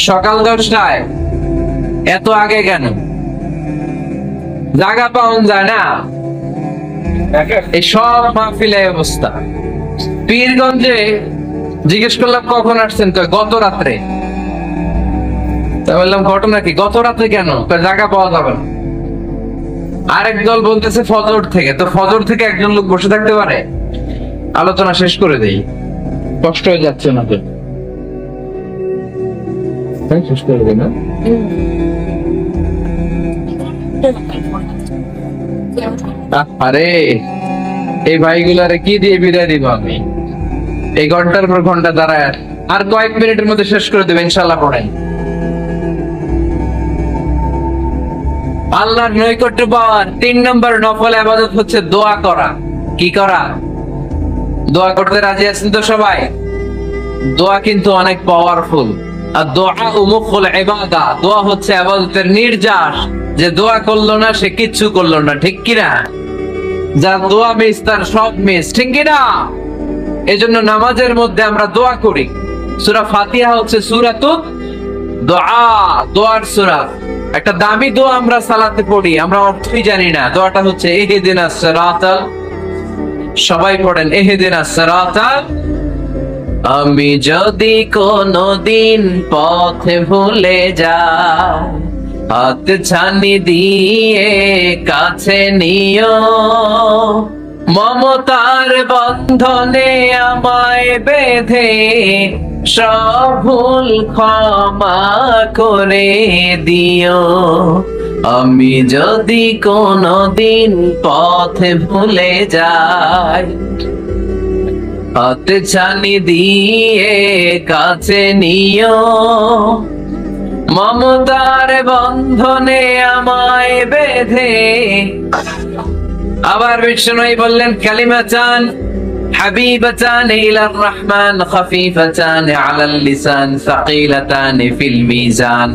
সকাল 10টায়। এত আগে কেন? জায়গা পাওয়া যায় না। এই সব মাহফিলে অবস্থা। পীরগঞ্জে জিজ্ঞেস করলাম কখন আসছেন, গত রাত্রে। বললাম ঘটনা কি? গত রাত্রে কেন? জায়গা পাওয়া যাবে না। আরেক দল বলতেছে ফজর থেকে। তো ফজর থেকে একজন লোক বসে থাকতে পারে? আলোচনা শেষ করে দেই, কষ্ট হয়ে যাচ্ছে না তো? শেষ করে দেই না? আরে এই ভাইগুলারে কি দিয়ে বিদায় দিব আমি? এই ঘন্টার পর ঘন্টা দাঁড়ায়, আর কয়েক মিনিটের মধ্যে শেষ করে দেবে ইনশাআল্লাহ। পড়েন। আল্লাহর নৈকট্য পাওয়ার 3 নম্বর নফল ইবাদত হচ্ছে দোয়া করা। কি করা? দোয়া করতে রাজি আছেন তো সবাই? দোয়া কিন্তু অনেক পাওয়ারফুল। আর দোয়া মুখুল ইবাদা, দোয়া হচ্ছে ইবাদতের নির্যাস। যে দোয়া করলো না সে কিচ্ছু করলো না, ঠিক কি না? যার দোয়া মিস তার সব মিস, ঠিক কি না? এজন্য নামাজের মধ্যে আমরা দোয়া করি। সূরা ফাতিহা হচ্ছে সূরাতুদ দোয়া, দোয়ার সূরা। একটা দামি দোয়া আমরা সালাতে পড়ি, আমরা অর্থই জানি না। দোয়াটা হচ্ছে ইহদিনাস সিরাতাল, সবাই পড়েন ইহদিনাস সিরাতাল। আমি যদি কোনদিন পথে ভুলে যাই, হাত ছানি দিয়ে কাছে নিও, মমতার বন্ধনে আমায় বেঁধে সব ভুল ক্ষমা করে দিও। আমি যদি কোনদিন পথে ভুলে যাই, হাত ছানি দিয়ে কাছে নিও, মমতার বন্ধনে আমায় বেঁধে। আবার বিষ্ণু বললেন কালিমাতান হাবিবাতান ইলার রহমান খাফিফাতান আলাল লিসান সাকিলাতান ফিল মিজান।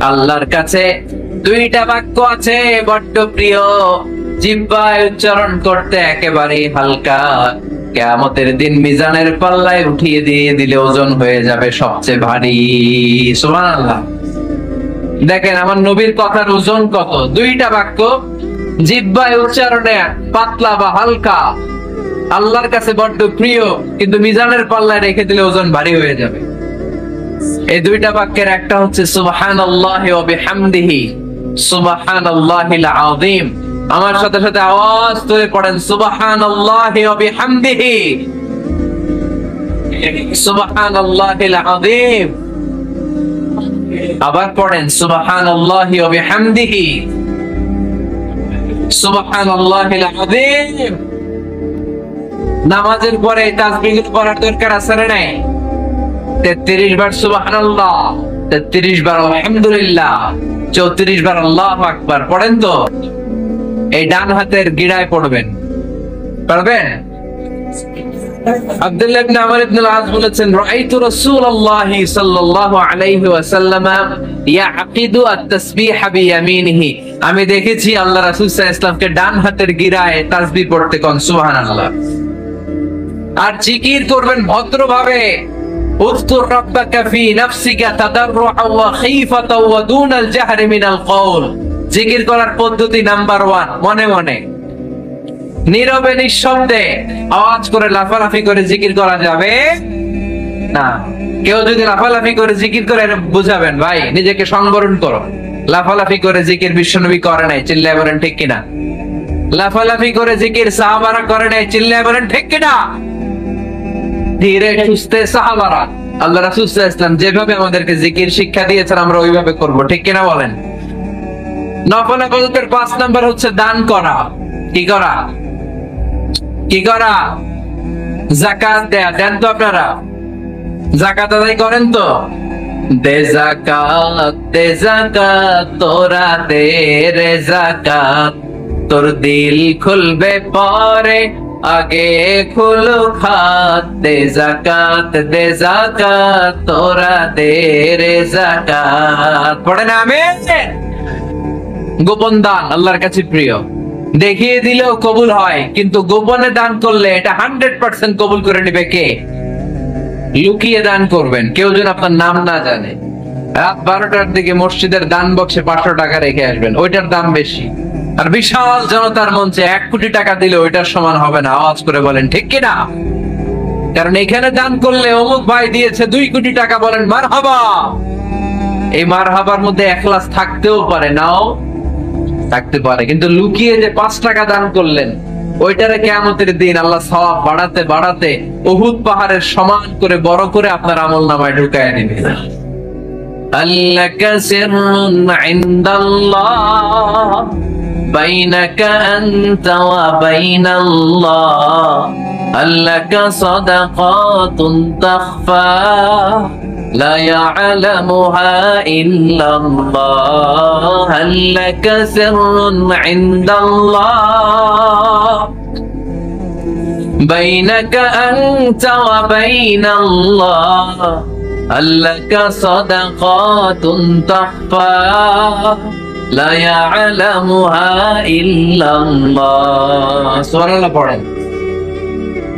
আল্লাহর কাছে দুইটা বাক্য আছে বড্ড প্রিয়, জিহ্বায় উচ্চারণ করতে একেবারে হালকা, কিয়ামতের দিন মিজানের পাল্লায় উঠিয়ে দিয়ে দিলে ওজন হয়ে যাবে সবচেয়ে ভারী। সুবহানাল্লাহ। দেখেন আমার নবীর কথার ওজন কত, দুইটা বাক্য জিহ্বায় উচ্চারণে পাতলা বা হালকা, আল্লাহর কাছে বড্ড প্রিয়, কিন্তু মিজানের পাল্লায় রেখে দিলে ওজন ভারী হয়ে যাবে। এই দুইটা বাক্যের একটা হচ্ছে সুবহানাল্লাহি ওয়া বিহামদিহি সুবহানাল্লাহিল আযীম। আমার সাথে সাথে আওয়াজ তুলে পড়েন সুবহানাল্লাহি ওয়া বিহামদিহি সুবহানাল্লাহিল আযীম। আবার পড়েন সুবহানাল্লাহি ওয়া বিহামদিহি সুবহানাল্লাহিল আযীম। নামাজের পরে তাসবিহ পড়ার দরকার আছে না নাই? 33 বার সুবহানাল্লাহ, 33 বার আলহামদুলিল্লাহ, 34 বার আল্লাহু আকবার পড়েন তো। এই ডান হাতের গিড়ায় পড়বেন, পারবেন? আব্দুল্লাহ ইবনে আমর ইবনে আল-আস বলেছেন রাআইতু রাসূলুল্লাহি সাল্লাল্লাহু আলাইহি ওয়াসাল্লাম ইয়াকিদু আত-তাসবিহ বিয়ামিনিহি। আমি দেখেছি আল্লাহ রাসূল সাল্লাল্লাহু আলাইহি ওয়াসাল্লামকে ডান হাতের গিরায় তাসবিহ পড়তে কোন সুবহানাল্লাহ। আর জিকির করবেন ভদ্রভাবে, উযকুর রাব্বাকা ফি নাফসিকা তাদাররুআ ওয়া খীফাতা ওয়া দুনাল জাহরি মিনাল কওল। জিকির করার পদ্ধতি নাম্বার 1, মনে মনে নীরবে নিঃশব্দে আওয়াজ করে লাফালাফি করে জিকির করা যাবে না। কেউ যদি লাফালাফি করে জিকির করে বুঝাবেন ভাই নিজেকে সংবরণ করো। লাফালাফি করে জিকির বিশ্বনবী করে নাই, চিল্লায় বলেন ঠিক কিনা? লাফালাফি করে জিকির সাহাবারা করে নাই, চিল্লায় বলেন ঠিক কিনা? ধীরে সুস্থে সাহাবারা, আল্লাহ রাসূল সাল্লাল্লাহু আলাইহি ওয়াসাল্লাম যেভাবে আমাদেরকে জিকির শিক্ষা দিয়েছেন আমরা ওইভাবে করব, ঠিক কিনা বলেন? নফল ইবাদতের 5 নাম্বার হচ্ছে দান করা। কি করা? কি করা? যাকাত দেয়া। দেন তো আপনারা? যাকাত আদায় করেন তো? দে যাকাত তোরা দে রে যাকাত, তোর দিল খুলবে পরে আগে খুলো খাত। দে যাকাত তোরা দে রে যাকাত। পড়ে না আমিন? গোপন দান আল্লাহর কাছে প্রিয়, দেখিয়ে দিলেও কবুল হয়, কিন্তু গোপনে দান করলে এটা 100% কবুল করে নেবে কে? লুকিয়ে দান করবেন, কেউ যেন আপনার নাম না জানে। রাত 12টার দিকে মসজিদের দান বক্সে 500 টাকা রেখে আসবেন, ওইটার দাম বেশি। আর বিশাল জনতার মঞ্চে 1 কোটি টাকা দিলে ওইটার সমান হবে না। আওয়াজ করে বলেন ঠিক কিনা? কারণ এখানে দান করলে অমুক ভাই দিয়েছে 2 কোটি টাকা, বলেন মারহাবা। এই মারহাবার মধ্যে ইখলাস থাকতেও পারে, নাও থাকতে পারে, কিন্তু লুকিয়ে যে 5 টাকা দান করলেন ওইটারে কিয়ামতের দিন আল্লাহ সওয়াব বাড়াতে বাড়াতে উহুদ পাহাড়ের সমান করে বড় করে আপনার আমলনামায় ঢুকায় দিবে। আল্লাকা সিররুন ইনদাল্লাহ বাইনাকা আনতা ওয়া বাইনাল্লাহ, আল্লাকা সাদাকাতুন তাখফা لا يعلمها إلا الله، هل لك سر عند الله بينك أنت وبين الله، هل لك صدقات تخفى لا يعلمها إلا الله। সুবহানাল্লাহ পড়েন।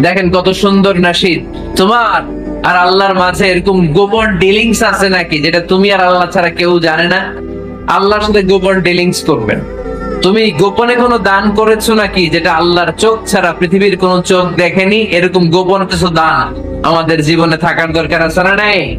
দেখেন কত সুন্দর নাশিদ। তোমার আর আল্লাহর মাঝে এরকম গোপন ডিলিংস আছে নাকি যেটা তুমি আর আল্লাহ ছাড়া কেউ জানে না? আল্লাহর সাথে গোপন ডিলিংস করবেন। তুমি গোপনে কোনো দান করেছো নাকি যেটা আল্লাহর চোখ ছাড়া পৃথিবীর কোনো চোখ দেখেনি? এরকম গোপন কিছু দান আমাদের জীবনে থাকার দরকার আছে না নাই?